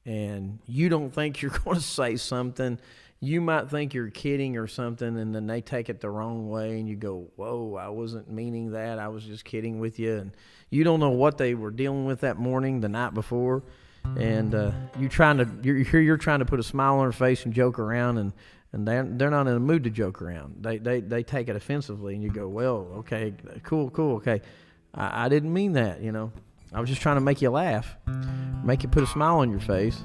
and you don't think you're going to say something. You might think you're kidding or something, and then they take it the wrong way, and you go, whoa, I wasn't meaning that. I was just kidding with you. And you don't know what they were dealing with that morning, the night before. And you're trying to put a smile on their face and joke around, and they're not in a mood to joke around. They take it offensively, and you go, well, okay, cool, okay. I didn't mean that, I was just trying to make you laugh, make you put a smile on your face.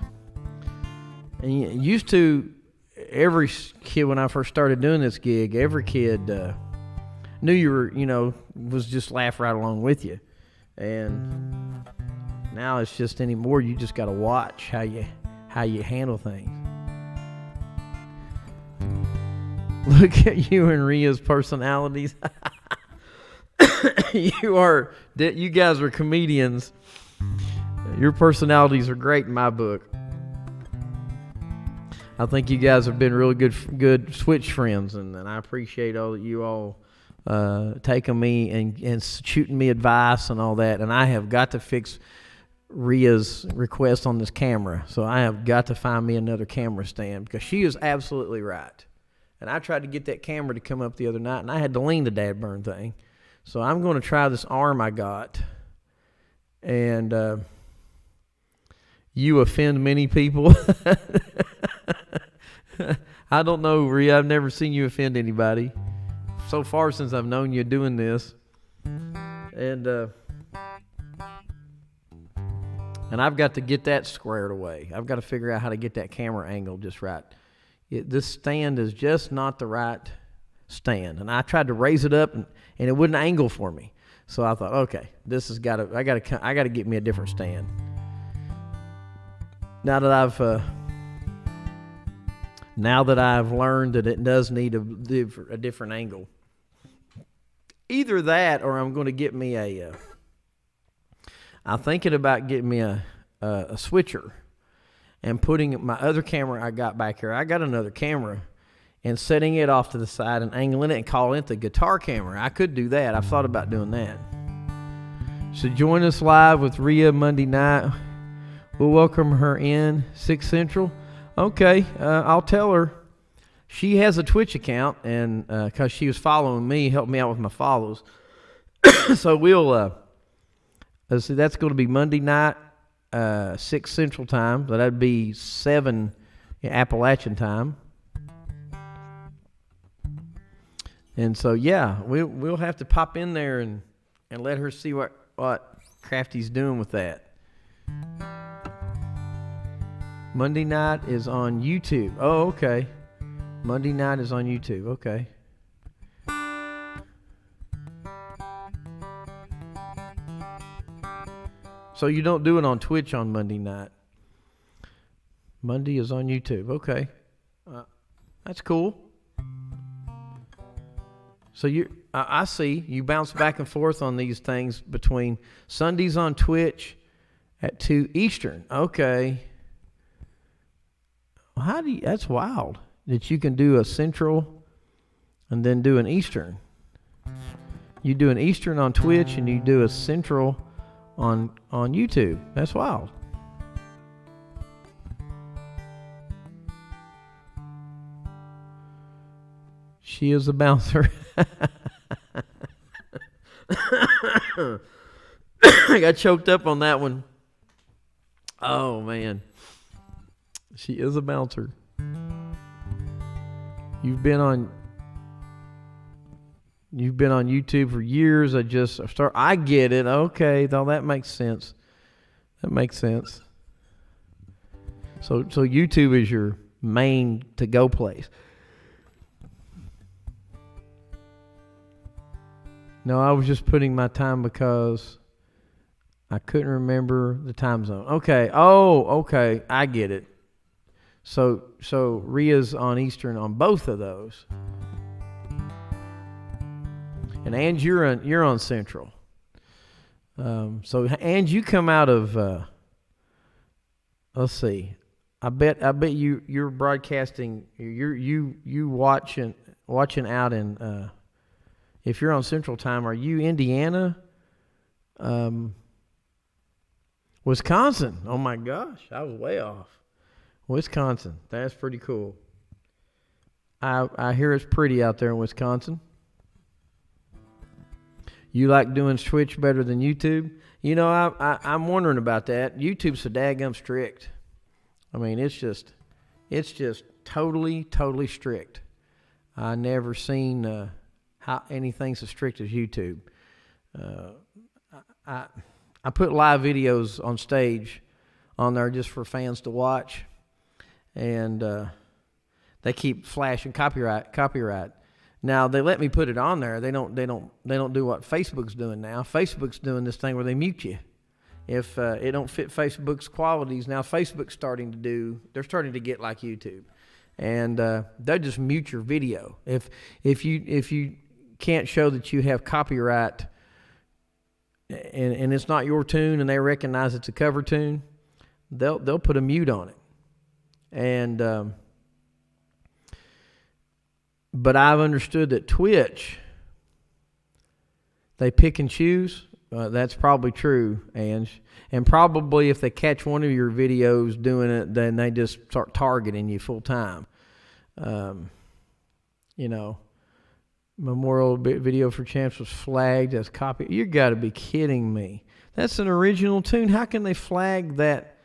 And you used to, every kid, when I first started doing this gig, every kid knew you were, was just laugh right along with you. And now it's just anymore, you just got to watch how you handle things. Look at you and Rhea's personalities. You guys are comedians. Your personalities are great in my book. I think you guys have been really good switch friends, and I appreciate all that you all taking me and shooting me advice and all that. And I have got to fix Rhea's request on this camera, so I have got to find me another camera stand, because she is absolutely right. And I tried to get that camera to come up the other night, and I had to lean the dadburn thing. So I'm going to try this arm I got, and you offend many people. I don't know, Rhea. I've never seen you offend anybody so far since I've known you doing this. And I've got to get that squared away. I've got to figure out how to get that camera angle just right. This stand is just not the right stand. And I tried to raise it up, and it wouldn't angle for me. So I thought, okay, I got to get me a different stand. Now that I've learned that it does need a different angle. Either that, or I'm going to get me I'm thinking about getting me a switcher and putting my other camera I got back here. I got another camera, and setting it off to the side and angling it and calling it the guitar camera. I could do that. I've thought about doing that. So join us live with Rhea Monday night. We'll welcome her in 6 Central. Okay, I'll tell her. She has a Twitch account, and because she was following me, helped me out with my follows. So we'll, let's see, that's going to be Monday night, 6 Central Time. So that'd be 7 Appalachian Time. And so, yeah, we'll have to pop in there and let her see what Crafty's doing with that. Monday night is on YouTube. Oh, okay. Monday night is on YouTube. Okay. So you don't do it on Twitch on Monday night. Monday is on YouTube. Okay. That's cool. So I see you bounce back and forth on these things between Sundays on Twitch at 2 Eastern. Okay. Well, that's wild that you can do a Central and then do an Eastern. You do an Eastern on Twitch and you do a Central on YouTube. That's wild. She is a bouncer. I got choked up on that one. Oh, man. She is a bouncer. You've been on YouTube for years. I get it. Okay, now that makes sense. That makes sense. So YouTube is your main to-go place. No, I was just putting my time because I couldn't remember the time zone. Okay. Oh, okay. I get it. So Ria's on Eastern on both of those. And Ange, you're on Central. So Ange, you come out of let's see. I bet you're broadcasting. You watching out in. If you're on Central Time, are you Indiana? Wisconsin. Oh my gosh, I was way off. Wisconsin. That's pretty cool. I hear it's pretty out there in Wisconsin. You like doing Twitch better than YouTube? You know, I'm wondering about that. YouTube's so daggum strict. I mean, it's just totally strict. I never seen how anything so strict as YouTube. I put live videos on stage on there just for fans to watch, and they keep flashing copyright. Now they let me put it on there. They don't do what Facebook's doing now. Facebook's doing this thing where they mute you if it don't fit Facebook's qualities. Now Facebook's starting to get like YouTube, and they'll just mute your video if you can't show that you have copyright and it's not your tune and they recognize it's a cover tune. They'll put a mute on it, and but I've understood that Twitch, they pick and choose. That's probably true, Ange. And probably if they catch one of your videos doing it, then they just start targeting you full time. You know, Memorial Video for Champs was flagged as copy. You got to be kidding me. That's an original tune. How can they flag that?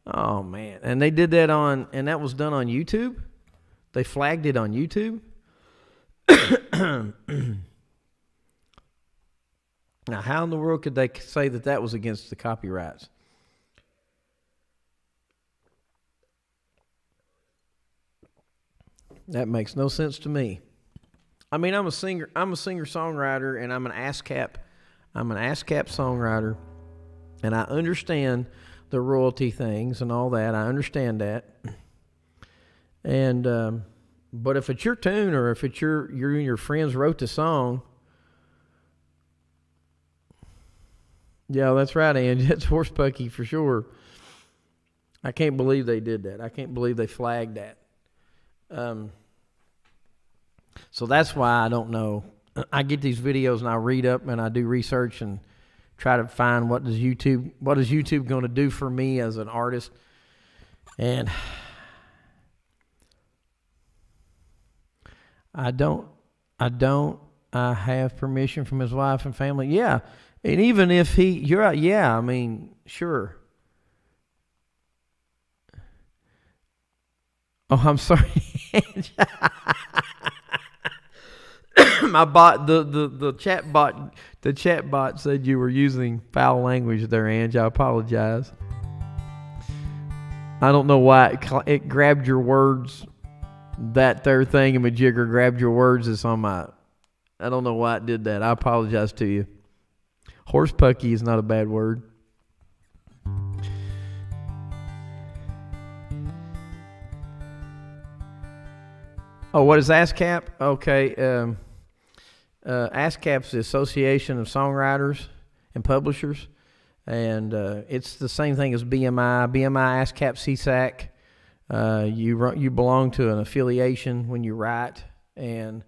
Oh, man. And they did that and that was done on YouTube? They flagged it on YouTube? Now, how in the world could they say that was against the copyrights? That makes no sense to me. I mean, I'm a singer-songwriter, and I'm an ASCAP songwriter, and I understand the royalty things and all that. I understand that. And but if it's your tune, or if it's you and your friends wrote the song, yeah, that's right, Angie. That's horse pucky for sure. I can't believe they did that. I can't believe they flagged that. So that's why I don't know. I get these videos and I read up and I do research and try to find what is YouTube going to do for me as an artist. And I don't. I don't. I have permission from his wife and family. Yeah, and even if you're right. Yeah, I mean, sure. Oh, I'm sorry. My bot, the chat bot said you were using foul language there, Ange. I apologize. I don't know why it grabbed your words. That there thingamajigger grabbed your words. It's on my. I don't know why it did that. I apologize to you. Horsepucky is not a bad word. Oh, what is ASCAP? Okay. ASCAP's the Association of Songwriters and Publishers. And it's the same thing as BMI. BMI, ASCAP, CSAC. You belong to an affiliation when you write. And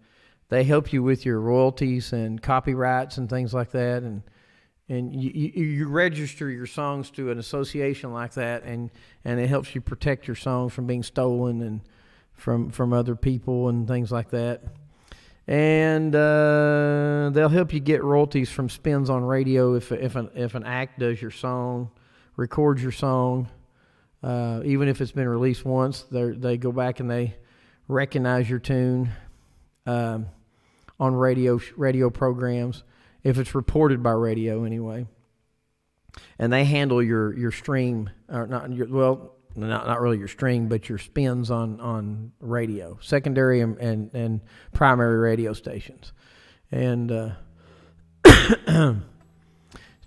they help you with your royalties and copyrights and things like that. And you register your songs to an association like that. And it helps you protect your songs from being stolen and from other people and things like that. And they'll help you get royalties from spins on radio if an act does your song, records your song, even if it's been released once. They go back and they recognize your tune on radio programs if it's reported by radio anyway. And they handle your stream, or not really your stream, but your spins on radio, secondary and primary radio stations. And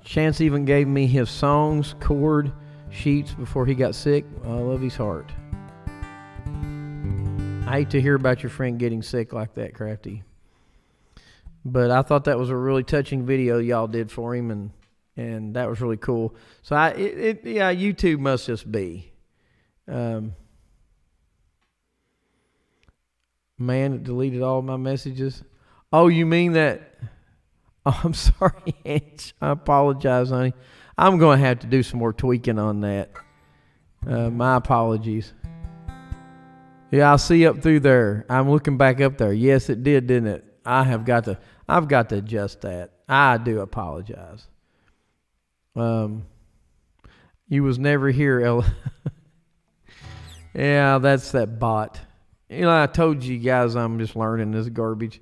Chance even gave me his songs, chord sheets before he got sick. I love his heart. I hate to hear about your friend getting sick like that, Crafty. But I thought that was a really touching video y'all did for him, and that was really cool. So YouTube must just be. Man, it deleted all my messages. Oh, you mean that? Oh, I'm sorry, Ange. I apologize, honey. I'm going to have to do some more tweaking on that. My apologies. Yeah, I'll see up through there. I'm looking back up there. Yes, it did, didn't it? I've got to adjust that. I do apologize. You was never here, Ella. Yeah, that's that bot. You know, I told you guys I'm just learning this garbage.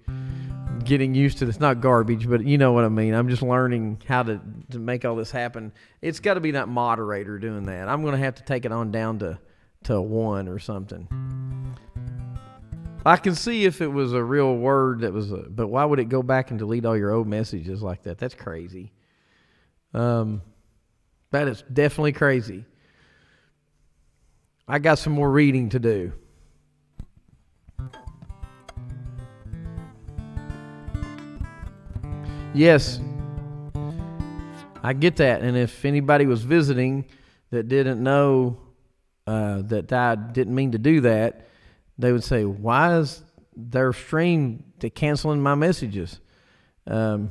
Getting used to this. Not garbage, but you know what I mean. I'm just learning how to make all this happen. It's got to be that moderator doing that. I'm going to have to take it on down to 1 or something. I can see if it was a real word but why would it go back and delete all your old messages like that? That's crazy. That is definitely crazy. I got some more reading to do. Yes, I get that. And if anybody was visiting that didn't know that I didn't mean to do that, they would say, why is their stream canceling my messages? Right.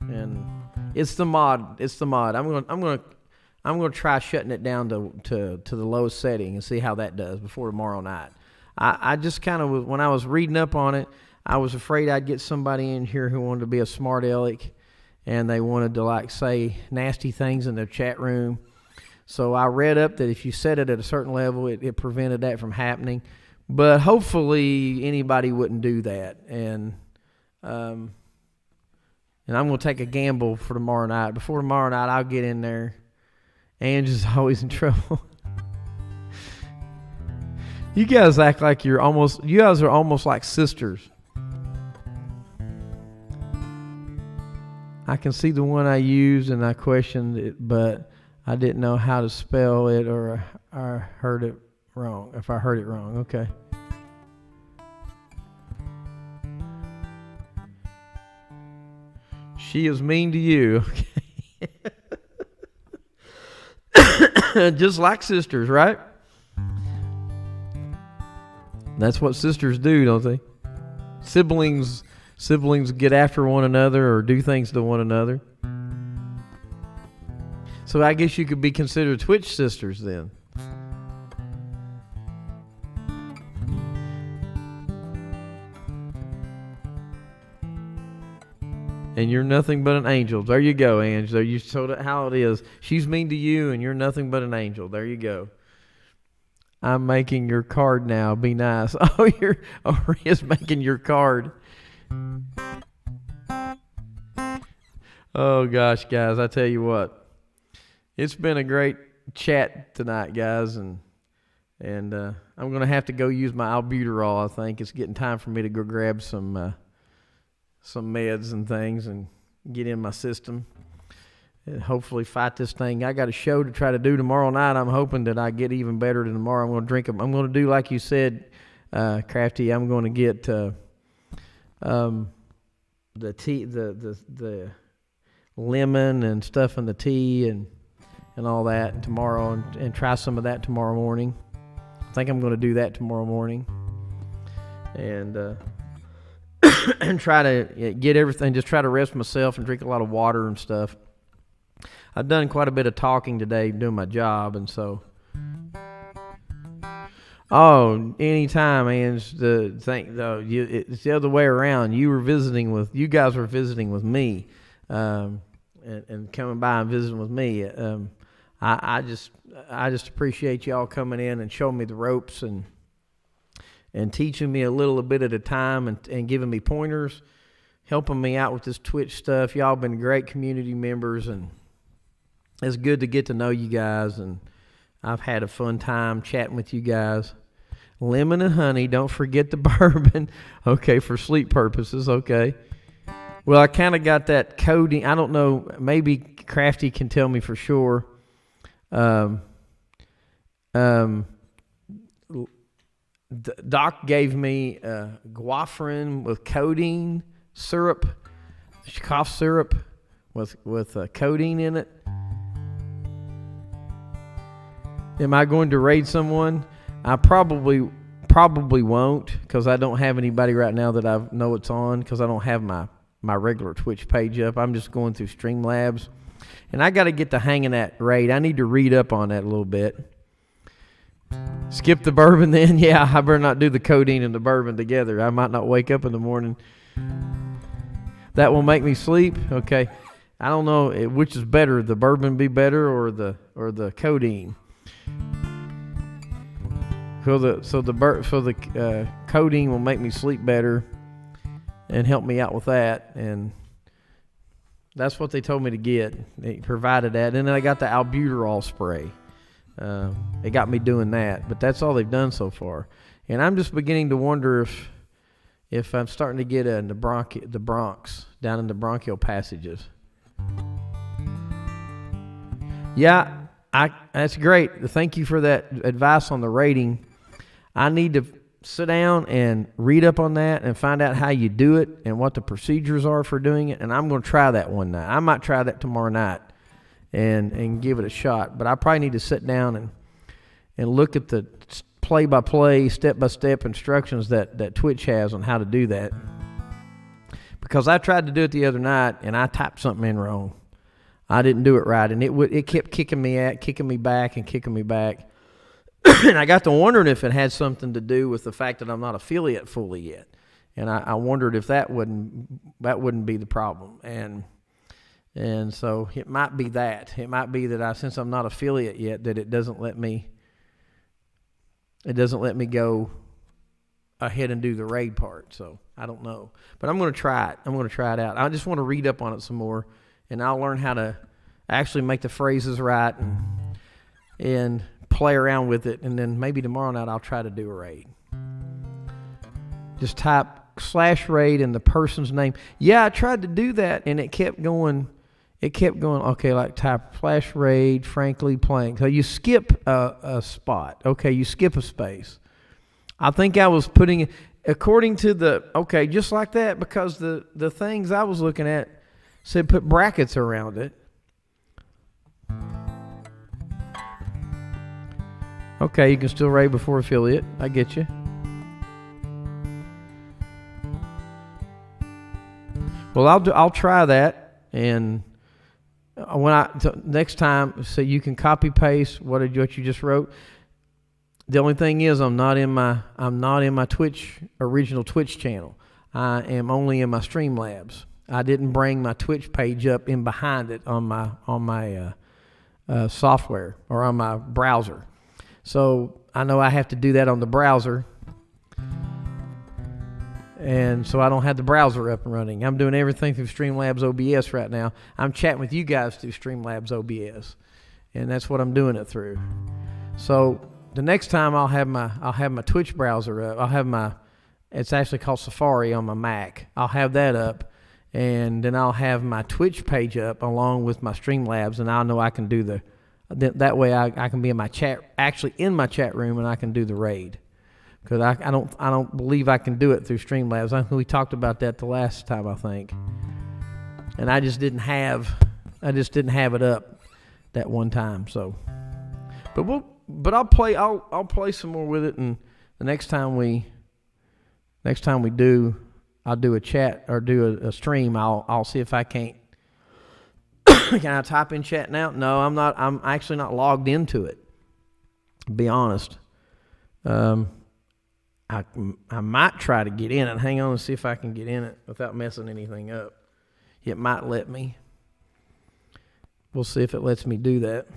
And it's the mod. I'm going to try shutting it down to the lowest setting and see how that does before tomorrow night. I just kind of, when I was reading up on it, I was afraid I'd get somebody in here who wanted to be a smart aleck and they wanted to say nasty things in their chat room. So I read up that if you set it at a certain level, it prevented that from happening. But hopefully anybody wouldn't do that. And I'm going to take a gamble for tomorrow night. Before tomorrow night, I'll get in there. Ange is always in trouble. You guys act like you guys are almost like sisters. I can see the one I used and I questioned it, but I didn't know how to spell it or I heard it wrong. If I heard it wrong, okay. She is mean to you. Okay. Just like sisters, right? That's what sisters do, don't they? Siblings get after one another or do things to one another. So I guess you could be considered Twitch sisters then. and you're nothing but an angel. There you go, Ange. There you showed it how it is. She's mean to you, and you're nothing but an angel. There you go. I'm making your card now. Be nice. Oh, Ria's making your card. Oh gosh, guys, I tell you what, it's been a great chat tonight, guys, and I'm gonna have to go use my albuterol. I think it's getting time for me to go grab some meds and things and get in my system and hopefully fight this thing. I got a show to try to do tomorrow night. I'm hoping that I get even better than tomorrow. I'm gonna drink them. I'm gonna do like you said, Crafty. I'm gonna get the tea, the lemon and stuff in the tea and all that tomorrow and try some of that tomorrow morning. I think I'm going to do that tomorrow morning and and try to get everything, just try to rest myself and drink a lot of water and stuff. I've done quite a bit of talking today doing my job, and so anytime, man. It's the other way around. You guys were visiting with me. And coming by and visiting with me. I just appreciate y'all coming in and showing me the ropes and teaching me a little bit at a time and giving me pointers, helping me out with this Twitch stuff. Y'all been great community members, and it's good to get to know you guys, and I've had a fun time chatting with you guys. Lemon and honey, don't forget the bourbon. Okay, for sleep purposes, okay. Well, I kind of got that coding. I don't know. Maybe Crafty can tell me for sure. Doc gave me guafrin with codeine syrup, cough syrup with codeine in it. Am I going to raid someone? I probably won't, because I don't have anybody right now that I know it's on, because I don't have my regular Twitch page up. I'm just going through Streamlabs, and I got to get the hang of that raid. I need to read up on that a little bit. Skip the bourbon then? Yeah, I better not do the codeine and the bourbon together. I might not wake up in the morning. That will make me sleep. Okay, I don't know which is better, the bourbon be better or the codeine. So the codeine will make me sleep better and help me out with that, and that's what they told me to get. They provided that, and then I got the albuterol spray. They got me doing that, but that's all they've done so far. And I'm just beginning to wonder if I'm starting to get the bronchs down in the bronchial passages. Yeah, that's great. Thank you for that advice on the rating. I need to sit down and read up on that and find out how you do it and what the procedures are for doing it. And I'm going to try that one night. I might try that tomorrow night and give it a shot. But I probably need to sit down and look at the play-by-play, step-by-step instructions that Twitch has on how to do that. Because I tried to do it the other night and I typed something in wrong. I didn't do it right, and it kept kicking me back. And I got to wondering if it had something to do with the fact that I'm not affiliate fully yet. And I wondered if that wouldn't be the problem. And so it might be that. It might be that since I'm not affiliate yet, that it doesn't let me go ahead and do the raid part. So I don't know. But I'm going to try it. I'm going to try it out. I just want to read up on it some more, and I'll learn how to actually make the phrases right and play around with it, and then maybe tomorrow night I'll try to do a raid. Just type /raid in the person's name. Yeah, I tried to do that, and it kept going. Okay, like type /raid frankly playing. So you skip a spot. Okay, you skip a space. I think I was putting it according to just like that, because the things I was looking at said put brackets around it. Okay, you can still raid before affiliate. I get you. Well, I'll try that, and next time, so you can copy paste what you just wrote. The only thing is, I'm not in my original Twitch channel. I am only in my Streamlabs, I didn't bring my Twitch page up in behind it on my software or on my browser. So I know I have to do that on the browser. And so I don't have the browser up and running. I'm doing everything through Streamlabs OBS right now. I'm chatting with you guys through Streamlabs OBS. And that's what I'm doing it through. So the next time I'll have my Twitch browser up. It's actually called Safari on my Mac. I'll have that up, and then I'll have my Twitch page up along with my Streamlabs, and I'll know I can do that way I can be in my chat room, and I can do the raid. Because I don't believe I can do it through Streamlabs. I think we talked about that the last time, I think. And I just didn't have it up that one time. So, but I'll play some more with it, and the next time we do, I'll do a chat or do a stream. I'll see if I can't. Can I type in chat now? No, I'm not. I'm actually not logged into it. To be honest. I might try to get in it. Hang on and see if I can get in it without messing anything up. It might let me. We'll see if it lets me do that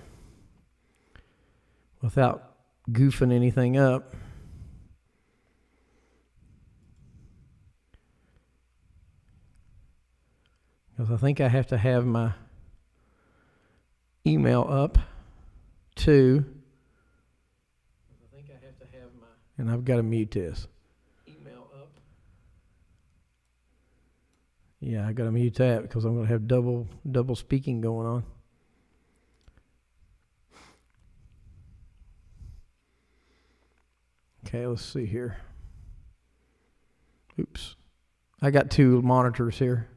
without goofing anything up. Because I think I have to have my email up too. And I've got to mute this. Email up. Yeah, I got to mute that because I'm going to have double speaking going on. Okay, let's see here. Oops. I got two monitors here,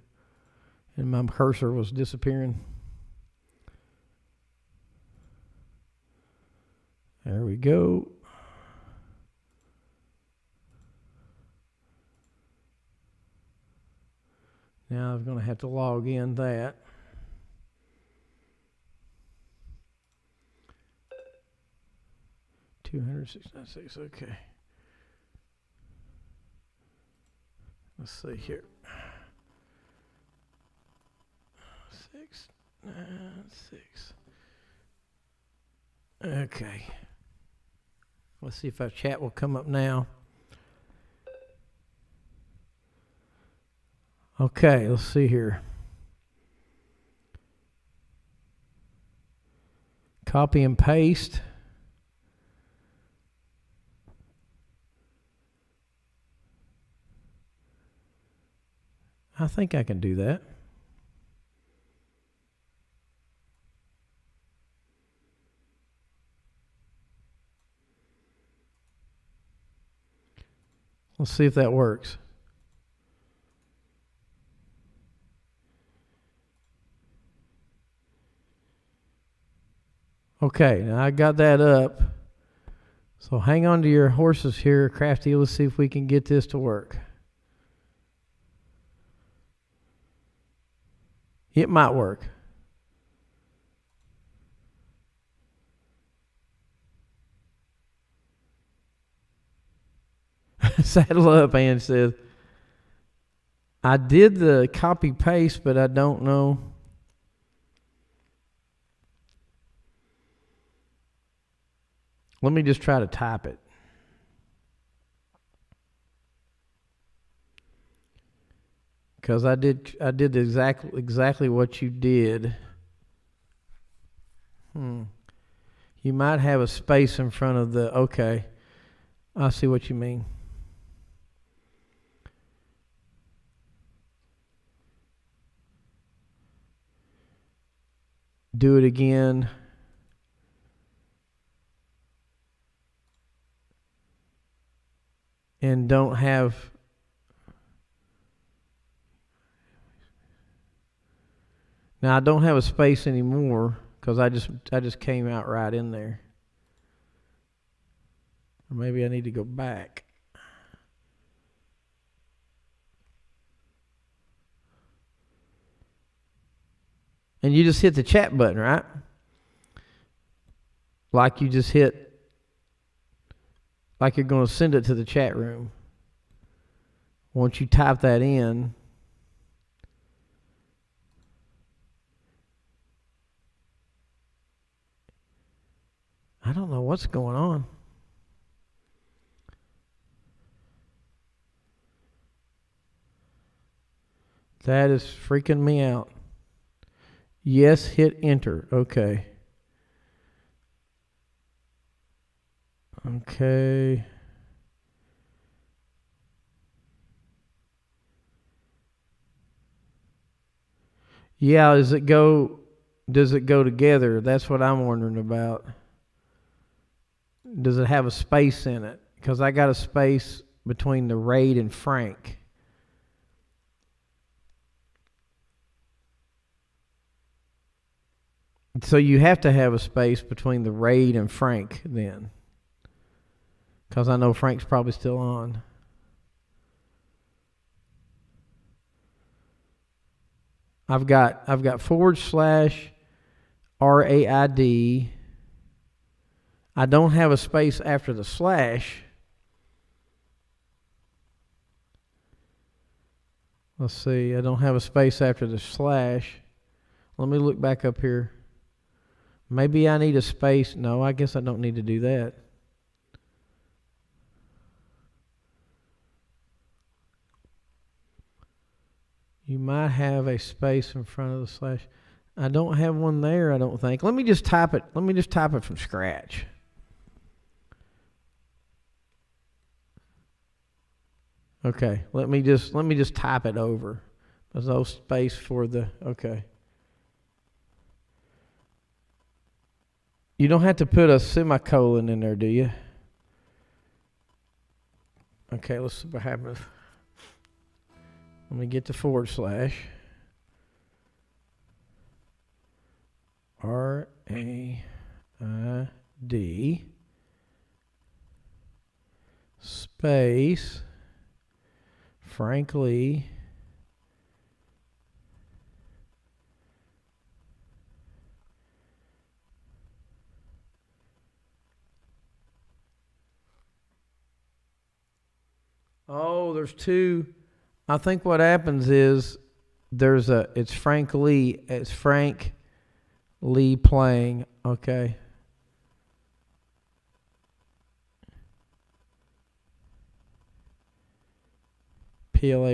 and my cursor was disappearing. There we go. Now I'm going to have to log in that. $206.96. Okay. Let's see here. 696. Okay. Let's see if our chat will come up now. Okay, let's see here. Copy and paste. I think I can do that. Let's see if that works. Okay, now I got that up. So hang on to your horses here, Crafty. Let's see if we can get this to work. It might work. Saddle up, Ann says. I did the copy paste, but I don't know. Let me just try to type it. Because I did exactly what you did. You might have a space in front of the, okay. I see what you mean. Do it again. And don't have now I don't have a space anymore because I just came out right in there. Or maybe I need to go back. And you just hit the chat button, right? Like you just hit, like you're going to send it to the chat room. Once you type that in, I don't know what's going on. That is freaking me out. Yes, hit enter. Okay. Okay. Yeah, does it go together? That's what I'm wondering about. Does it have a space in it? Because I got a space between the raid and Frank. So you have to have a space between the raid and Frank then. Because I know Frank's probably still on. I've got /RAID. I don't have a space after the slash. Let's see. I don't have a space after the slash. Let me look back up here. Maybe I need a space. No, I guess I don't need to do that. You might have a space in front of the slash. I don't have one there, I don't think. Let me just type it. Let me just type it from scratch. Okay, let me just type it over. There's no space for the okay. You don't have to put a semicolon in there, do you? Okay, let's see what happens. Let me get the /RAID space frankly there's two. I think what happens is it's Frank Lee playing. Okay. Play.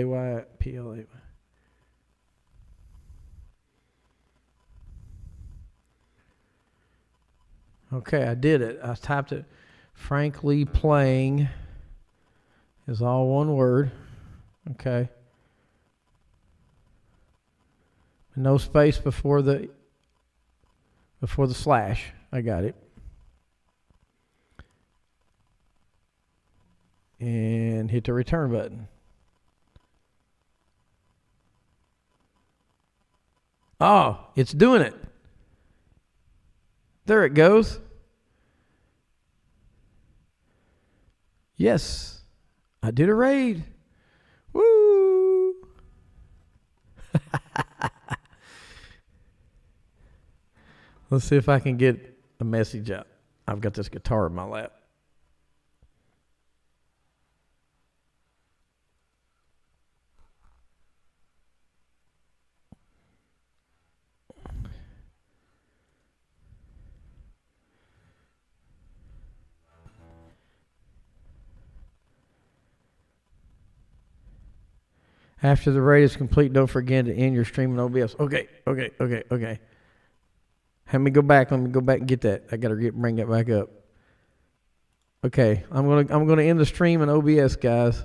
Okay, I did it. I typed it. Frank Lee playing is all one word. Okay. No space before the slash. I got it. And hit the return button. Oh, it's doing it. There it goes. Yes, I did a raid. Woo! Let's see if I can get a message out. I've got this guitar in my lap. After the raid is complete, don't forget to end your stream in OBS. Okay. Let me go back and get that. I gotta bring that back up. Okay, I'm gonna end the stream in OBS, guys.